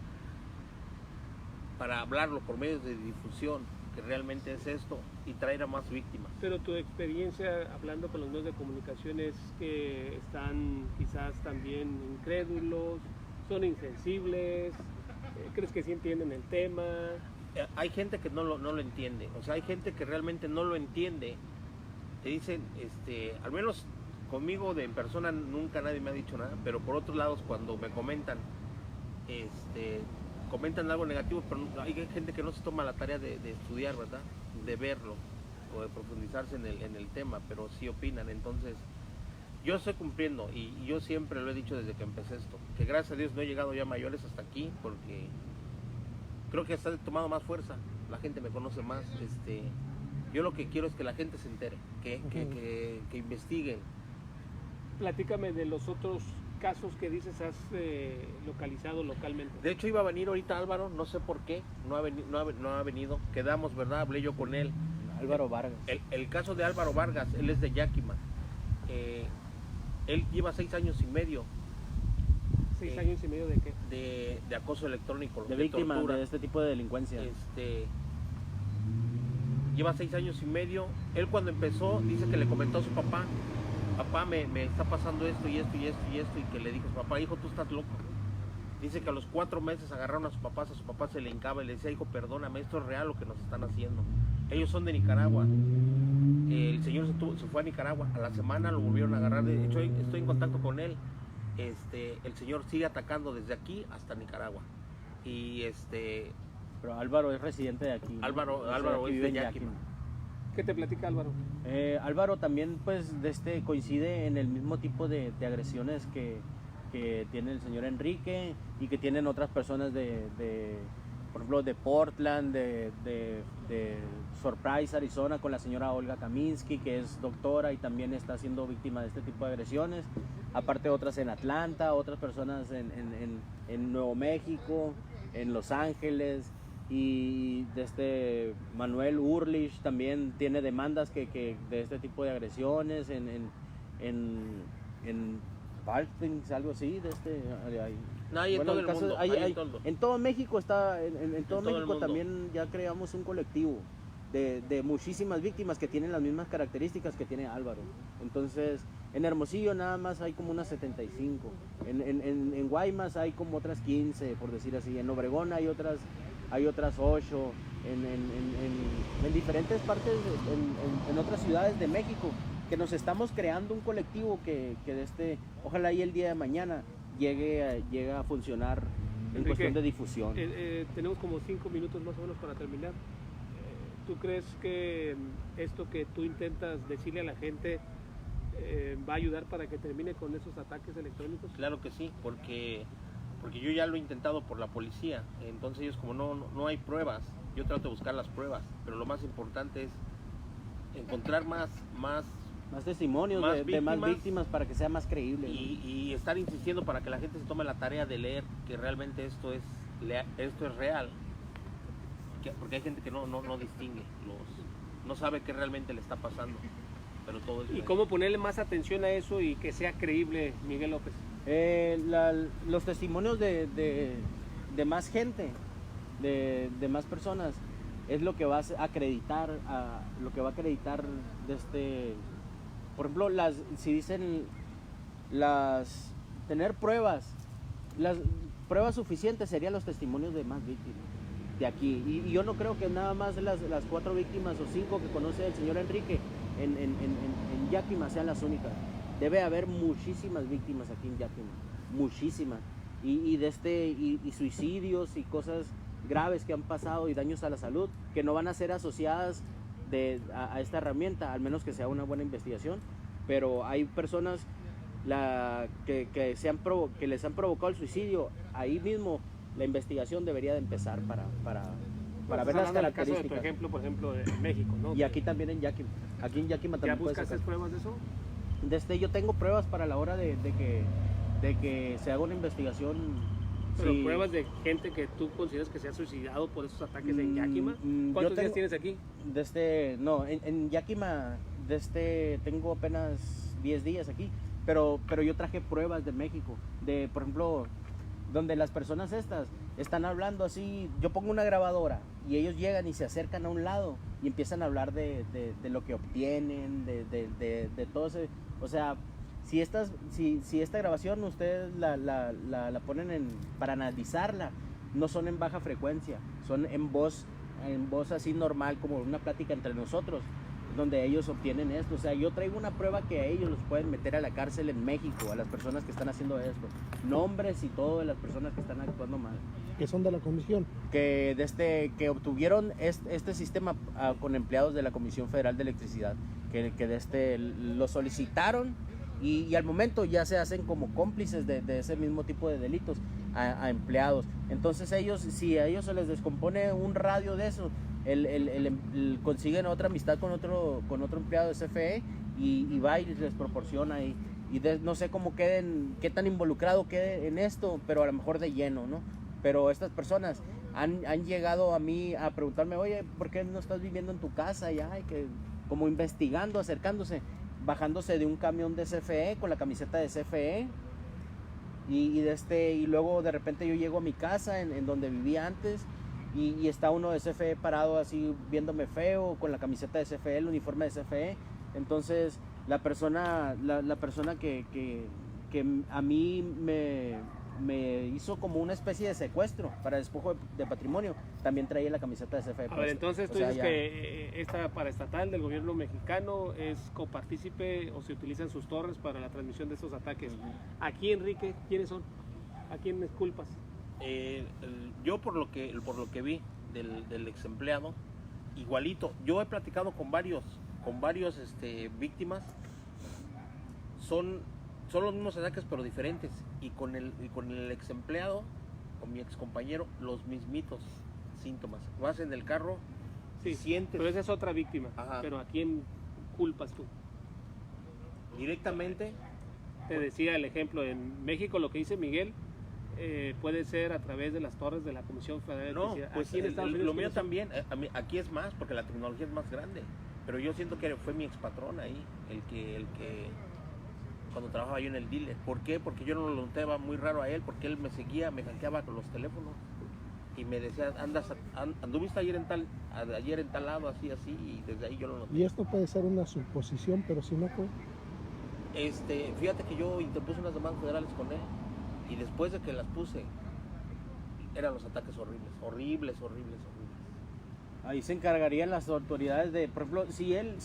hablarlo por medios de difusión, que realmente es esto, y traer a más víctimas. Pero tu experiencia hablando con los medios de comunicación es que están quizás también incrédulos, son insensibles, ¿crees que sí entienden el tema? Hay gente que no lo entiende, o sea, hay gente que realmente no lo entiende. Te dicen, al menos conmigo en persona nunca nadie me ha dicho nada, pero por otros lados cuando me comentan, comentan algo negativo, pero hay gente que no se toma la tarea de estudiar, ¿verdad? De verlo o de profundizarse en el tema, pero sí opinan. Entonces, yo estoy cumpliendo y yo siempre lo he dicho desde que empecé esto, que gracias a Dios no he llegado ya mayores hasta aquí, porque creo que está tomando más fuerza, la gente me conoce más. Yo lo que quiero es que la gente se entere, que investiguen. Platícame de los otros casos que dices has localizado localmente. De hecho iba a venir ahorita Álvaro, no sé por qué, no ha venido. Quedamos, ¿verdad? Hablé yo con él. Álvaro Vargas. El caso de Álvaro Vargas, él es de Yakima. Él lleva 6 años y medio. 6 años y medio de qué? De acoso electrónico, De víctima tortura. de este tipo de delincuencia. Lleva 6 años y medio. Él cuando empezó dice que le comentó a su papá, me está pasando esto y esto y esto y esto, y que le dijo, papá, hijo, tú estás loco. Dice que a los 4 meses agarraron a su papá se le hincaba y le decía, hijo, perdóname, esto es real lo que nos están haciendo. Ellos son de Nicaragua. El señor se fue a Nicaragua, a la semana lo volvieron a agarrar. De hecho, estoy en contacto con él. El señor sigue atacando desde aquí hasta Nicaragua. Y Pero Álvaro es residente de aquí. Álvaro aquí es vive de en Yakima. ¿Qué te platica Álvaro? Álvaro también pues coincide en el mismo tipo de agresiones que tiene el señor Enrique y que tienen otras personas de por ejemplo, de Portland, de Surprise, Arizona, con la señora Olga Kaminsky, que es doctora y también está siendo víctima de este tipo de agresiones. Aparte otras en Atlanta, otras personas en Nuevo México, en Los Ángeles. Y Manuel Urlich también tiene demandas que de este tipo de agresiones en Baltings, algo así, No, hay en todo el mundo, en todo México está, en todo México mundo. también ya creamos un colectivo de muchísimas víctimas que tienen las mismas características que tiene Álvaro. Entonces, en Hermosillo nada más hay como unas 75, en Guaymas hay como otras 15, por decir así, en Obregón hay otras 8, en diferentes partes, en otras ciudades de México, que nos estamos creando un colectivo que ojalá y el día de mañana llegue a funcionar en Enrique, cuestión de difusión. Tenemos como 5 minutos más o menos para terminar. ¿Tú crees que esto que tú intentas decirle a la gente va a ayudar para que termine con esos ataques electrónicos? Claro que sí, porque yo ya lo he intentado por la policía. Entonces ellos, como no hay pruebas, yo trato de buscar las pruebas, pero lo más importante es encontrar más testimonios de más víctimas para que sea más creíble. Y estar insistiendo para que la gente se tome la tarea de leer que realmente esto es real. Porque hay gente que no distingue, no sabe qué realmente le está pasando, pero todo es ¿Y real. cómo ponerle más atención a eso y que sea creíble, Miguel López? Los testimonios de más gente, de más personas, es lo que va a acreditar, por ejemplo, si dicen tener pruebas, las pruebas suficientes serían los testimonios de más víctimas de aquí. Y yo no creo que nada más las 4 víctimas o 5 que conoce el señor Enrique en Yakima sean las únicas. Debe haber muchísimas víctimas aquí en Yakima, muchísimas. Y suicidios y cosas graves que han pasado y daños a la salud que no van a ser asociadas a esta herramienta, al menos que sea una buena investigación. Pero hay personas que les han provocado el suicidio. Ahí mismo la investigación debería de empezar para ver las características. Caso de tu ejemplo, por ejemplo, de México, ¿no? Y aquí también en Yakima. Aquí en Yakima también. ¿Ya buscaste pruebas de eso? Yo tengo pruebas para la hora de que se haga una investigación. Pero sí. pruebas de gente que tú consideras que se ha suicidado por esos ataques en Yakima. ¿Cuántos días tienes aquí? En Yakima tengo apenas 10 días aquí, pero yo traje pruebas de México, por ejemplo, donde las personas están hablando así. Yo pongo una grabadora y ellos llegan y se acercan a un lado y empiezan a hablar de lo que obtienen, de todo ese, o sea, si esta grabación ustedes la ponen para analizarla, no son en baja frecuencia, son en voz así normal, como una plática entre nosotros, donde ellos obtienen esto. O sea, yo traigo una prueba que a ellos los pueden meter a la cárcel en México, a las personas que están haciendo esto, nombres y todo de las personas que están actuando mal, Que son de la comisión. que obtuvieron este sistema con empleados de la Comisión Federal de Electricidad, que lo solicitaron y al momento ya se hacen como cómplices de ese mismo tipo de delitos a empleados. Entonces si a ellos se les descompone un radio de eso, consiguen otra amistad con otro empleado de CFE y va y les proporciona y no sé qué tan involucrado quede en esto, pero a lo mejor de lleno, ¿no? Pero estas personas han llegado a mí a preguntarme, oye, ¿por qué no estás viviendo en tu casa ya? Y que como investigando, acercándose, bajándose de un camión de CFE con la camiseta de CFE y luego de repente yo llego a mi casa en donde vivía antes y está uno de CFE parado así viéndome feo con la camiseta de CFE, el uniforme de CFE. Entonces la persona que a mí me hizo como una especie de secuestro para despojo de patrimonio, también traía la camiseta de CFE. A ver, entonces tú dices que esta paraestatal del gobierno mexicano es copartícipe o se utilizan sus torres para la transmisión de estos ataques. Aquí, Enrique, ¿quiénes son? ¿A quiénes culpas? Yo por lo que vi del ex empleado, igualito. Yo he platicado con varios víctimas. Son los mismos ataques pero diferentes. Y con el ex empleado, con mi ex compañero, los mismitos. síntomas. Vas en el carro, Sí, sientes pero esa es otra víctima. Ajá. Pero ¿a quién culpas tú? directamente. Te decía el ejemplo, en México lo que dice Miguel puede ser a través de las torres de la Comisión Federal de No, Electricidad. pues Aquí en Estados Unidos, lo mío ¿quiénes son? también. Aquí es más, porque la tecnología es más grande. Pero yo siento que fue mi expatrón ahí, el que cuando trabajaba yo en el dealer. ¿Por qué? Porque yo no lo notaba muy raro a él, porque él me seguía, me hackeaba con los teléfonos y me decía, anduviste ayer en tal lado, así, y desde ahí yo lo noté. Y esto puede ser una suposición, pero si no fue. Fíjate que yo interpuse unas demandas federales con él y después de que las puse, eran los ataques horribles. Ahí se encargarían las autoridades de, por ejemplo, si él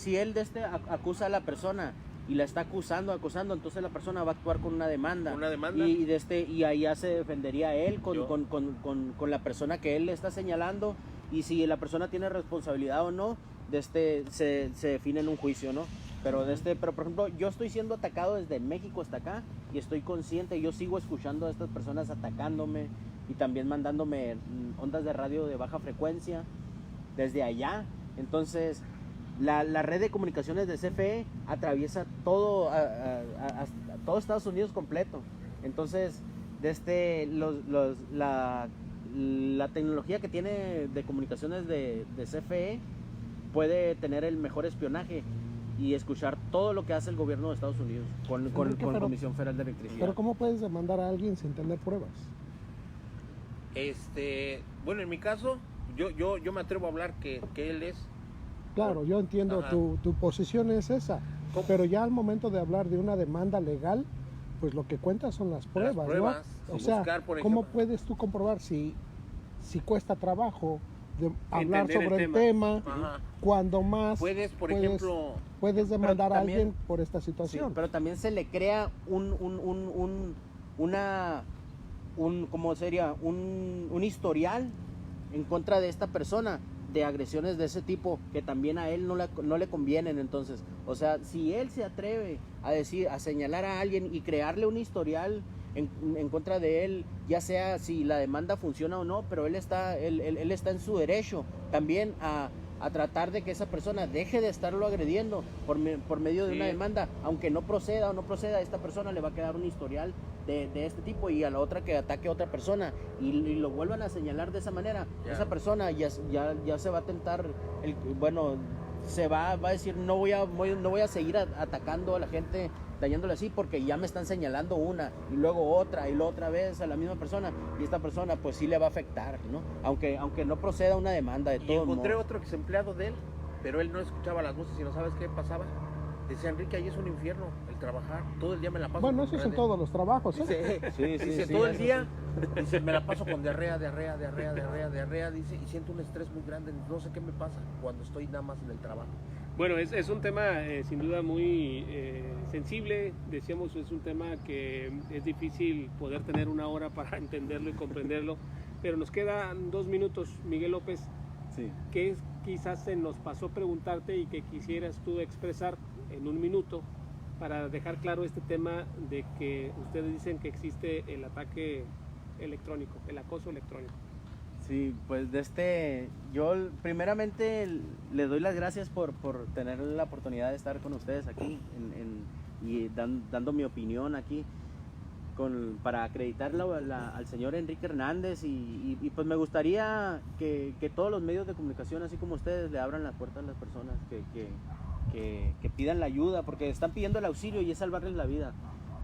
acusa a la persona y la está acusando, entonces la persona va a actuar con una demanda. Una demanda. Y ahí ya se defendería él Yo. con la persona que él le está señalando, y si la persona tiene responsabilidad o no, se define en un juicio, ¿no? Pero por ejemplo, yo estoy siendo atacado desde México hasta acá y estoy consciente, yo sigo escuchando a estas personas atacándome y también mandándome ondas de radio de baja frecuencia desde allá. Entonces, la red de comunicaciones de CFE atraviesa todo, todo Estados Unidos completo. Entonces, la tecnología que tiene de comunicaciones de CFE puede tener el mejor espionaje y escuchar todo lo que hace el gobierno de Estados Unidos con Comisión Federal de Electricidad. Pero ¿cómo puedes demandar a alguien sin tener pruebas? Bueno, en mi caso, yo me atrevo a hablar que él es. Claro, yo entiendo, Ajá. tu posición es esa, ¿Cómo? pero ya al momento de hablar de una demanda legal, pues lo que cuenta son las pruebas, pruebas, ¿no? O sí. sea, Buscar, por ¿cómo ejemplo. puedes tú comprobar si cuesta trabajo de hablar Entender sobre el el tema, Ajá. cuando más Puedes, por ejemplo, puedes demandar a también- alguien por esta Sí, situación? pero también se le crea ¿cómo sería? Un historial en contra de esta persona de agresiones de ese tipo que también a él no le convienen. Entonces, o sea, si él se atreve a señalar a alguien y crearle un historial en contra de él, ya sea si la demanda funciona o no, pero él está en su derecho también a tratar de que esa persona deje de estarlo agrediendo por medio de Sí. una demanda, aunque no proceda, a esta persona le va a quedar un historial de este tipo, y a la otra que ataque a otra persona y lo vuelvan a señalar de esa manera, Ya. esa persona ya se va a tentar, va a decir, no voy a seguir atacando a la gente, dañándole así, porque ya me están señalando una y luego otra y la otra vez a la misma persona, y esta persona pues sí le va a afectar, ¿no? Aunque no proceda una demanda de y todos encontré modos. otro ex empleado de él, pero él no escuchaba las voces y no sabes qué pasaba. Decía, Enrique, ahí es un infierno el trabajar, todo el día me la paso. Bueno, con eso es en redes". todos los trabajos, ¿eh? Dice, Sí, dice sí, todo el eso día, dice, me la paso con diarrea, dice, y siento un estrés muy grande, no sé qué me pasa cuando estoy nada más en el trabajo. Bueno, es un tema sin duda muy sensible, decíamos, es un tema que es difícil poder tener una hora para entenderlo y comprenderlo, pero nos quedan 2 minutos, Miguel López, Sí. ¿qué quizás se nos pasó preguntarte y que quisieras tú expresar en 1 minuto para dejar claro este tema de que ustedes dicen que existe el ataque electrónico, el acoso electrónico? Sí, pues yo primeramente le doy las gracias por tener la oportunidad de estar con ustedes aquí dando mi opinión aquí para acreditar al señor Enrique Hernández, y pues me gustaría que todos los medios de comunicación, así como ustedes, le abran las puertas a las personas que pidan la ayuda, porque están pidiendo el auxilio y es salvarles la vida.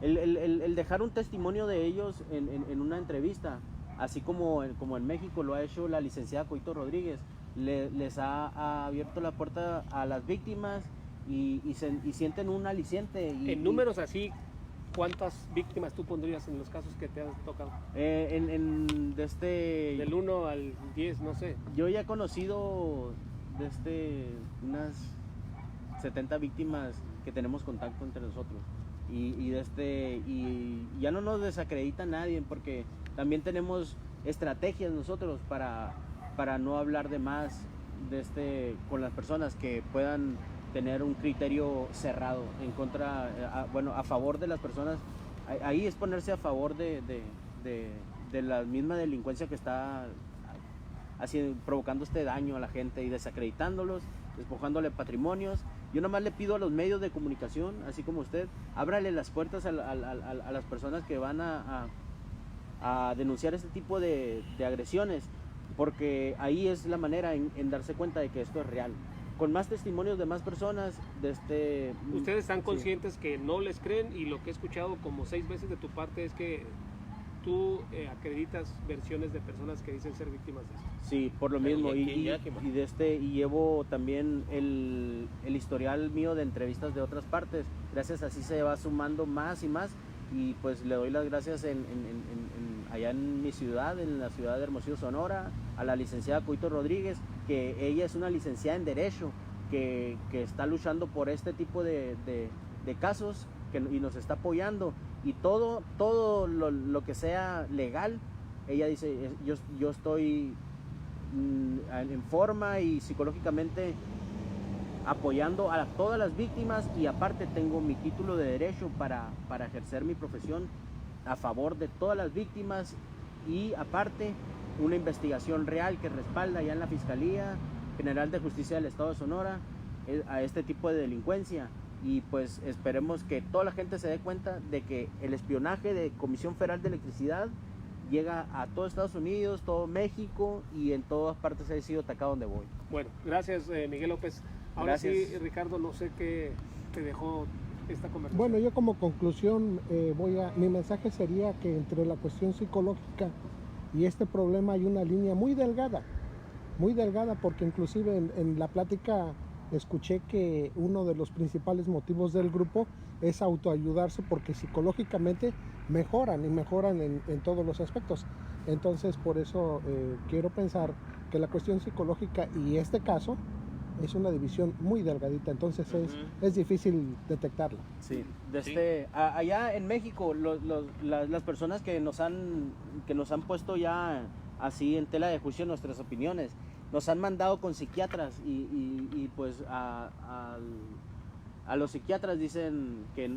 El dejar un testimonio de ellos en una entrevista, así como en México lo ha hecho la licenciada Coito Rodríguez, les ha abierto la puerta a las víctimas y sienten un aliciente. En números así, ¿cuántas víctimas tú pondrías en los casos que te han tocado? Del 1 al 10, no sé. Yo ya he conocido unas 70 víctimas que tenemos contacto entre nosotros, y ya no nos desacredita nadie, porque también tenemos estrategias nosotros para no hablar de más con las personas que puedan tener un criterio cerrado en contra, a favor de las personas. Ahí es ponerse a favor de la misma delincuencia que está así, provocando este daño a la gente y desacreditándolos, despojándole patrimonios. Yo nomás le pido a los medios de comunicación, así como usted, ábrale las puertas a las personas que van a denunciar este tipo de agresiones, porque ahí es la manera en darse cuenta de que esto es real. Con más testimonios de más personas, Ustedes están conscientes que no les creen, y lo que he escuchado como 6 veces de tu parte es que tú acreditas versiones de personas que dicen ser víctimas de esto. Sí, por lo mismo, y Yakima. llevo también el historial mío de entrevistas de otras partes. Gracias, así se va sumando más y más, y pues le doy las gracias allá en mi ciudad, en la ciudad de Hermosillo, Sonora, a la licenciada Coito Rodríguez, que ella es una licenciada en Derecho, que está luchando por este tipo de casos y nos está apoyando, y todo lo que sea legal, ella dice, yo estoy en forma y psicológicamente apoyando a todas las víctimas, y aparte tengo mi título de derecho para ejercer mi profesión a favor de todas las víctimas, y aparte una investigación real que respalda ya en la Fiscalía General de Justicia del Estado de Sonora a este tipo de delincuencia. Y pues esperemos que toda la gente se dé cuenta de que el espionaje de Comisión Federal de Electricidad llega a todo Estados Unidos, todo México, y en todas partes he sido atacado donde voy. Bueno, gracias Miguel López. Ahora Gracias. sí, Ricardo, no sé qué te dejó esta conversación. Bueno, yo como conclusión, mi mensaje sería que entre la cuestión psicológica y este problema hay una línea muy delgada, porque inclusive en la plática escuché que uno de los principales motivos del grupo es autoayudarse, porque psicológicamente mejoran en todos los aspectos. Entonces, por eso quiero pensar que la cuestión psicológica y este caso es una división muy delgadita, entonces es difícil detectarla. Sí, allá en México, las personas que nos han puesto ya así en tela de juicio nuestras opiniones, nos han mandado con psiquiatras, y pues a los psiquiatras dicen que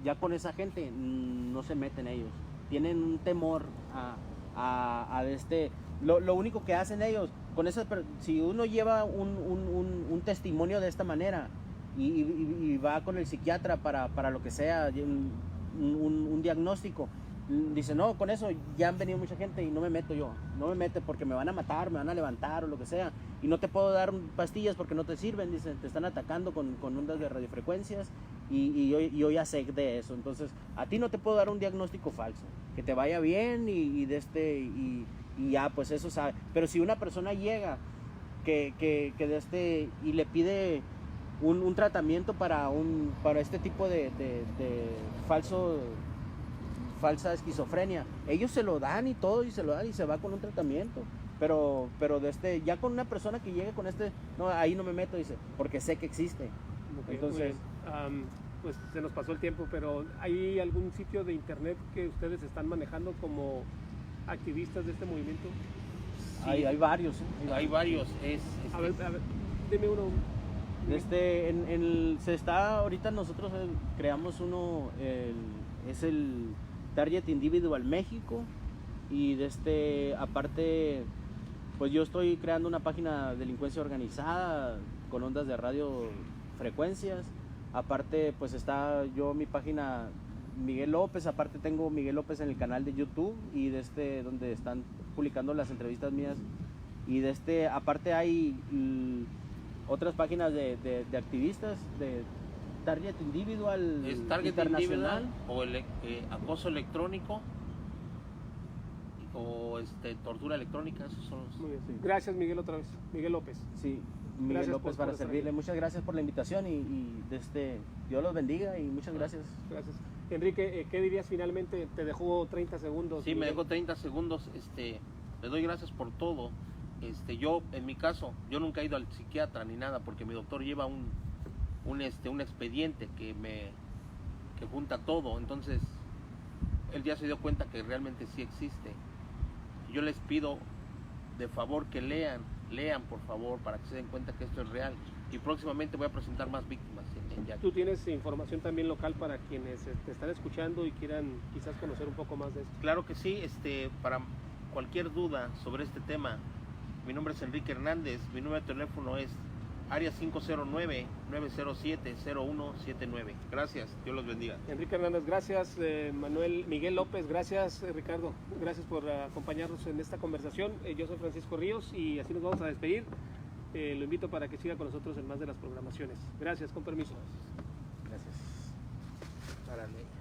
ya con esa gente no se meten ellos, tienen un temor lo único que hacen ellos con si uno lleva un testimonio de esta manera y va con el psiquiatra para lo que sea, un diagnóstico, dice, no, con eso ya han venido mucha gente y no me meto porque me van a matar, me van a levantar o lo que sea, y no te puedo dar pastillas porque no te sirven, dicen, te están atacando con ondas de radiofrecuencias, y yo ya sé de eso, entonces a ti no te puedo dar un diagnóstico falso, que te vaya bien y ya, pues eso sabe. Pero si una persona llega y le pide un tratamiento para este tipo de falsa esquizofrenia, ellos se lo dan y todo, y se va con un tratamiento. Pero ya con una persona que llegue con no, ahí no me meto, dice, porque sé que existe. Okay, entonces, pues se nos pasó el tiempo, pero ¿hay algún sitio de internet que ustedes están manejando como activistas de este movimiento? Sí, hay varios. Hay varios. A ver, dime uno. Ahorita nosotros creamos uno, es el Target Individual México, y aparte, pues yo estoy creando una página de delincuencia organizada con ondas de radiofrecuencias. Aparte, pues está mi página Miguel López, aparte tengo Miguel López en el canal de YouTube, y donde están publicando las entrevistas mías, y aparte hay otras páginas de activistas de Target Individual, es Target Internacional, o el acoso electrónico, o tortura electrónica, esos son los... Muy bien. Sí. Gracias, Miguel, otra vez. Miguel López. Sí, Miguel López para servirle. Muchas gracias por la invitación, y Dios los bendiga, y muchas gracias. Gracias. Enrique, ¿qué dirías finalmente? Te dejó 30 segundos. Sí, Miguel. Me dejó 30 segundos. Le doy gracias por todo. Yo, en mi caso, yo nunca he ido al psiquiatra ni nada, porque mi doctor lleva un expediente que junta todo. Entonces, él ya se dio cuenta que realmente sí existe. Yo les pido de favor que lean por favor, para que se den cuenta que esto es real, y próximamente voy a presentar más víctimas en Yakima. ¿Tú tienes información también local para quienes te están escuchando y quieran quizás conocer un poco más de esto? Claro que sí. Para cualquier duda sobre este tema, Mi nombre es Enrique Hernández, mi número de teléfono es área 509-907-0179. Gracias, Dios los bendiga. Enrique Hernández, gracias. Miguel López, gracias. Ricardo, gracias por acompañarnos en esta conversación. Yo soy Francisco Ríos y así nos vamos a despedir. Lo invito para que siga con nosotros en más de las programaciones. Gracias, con permiso. Gracias. Árale.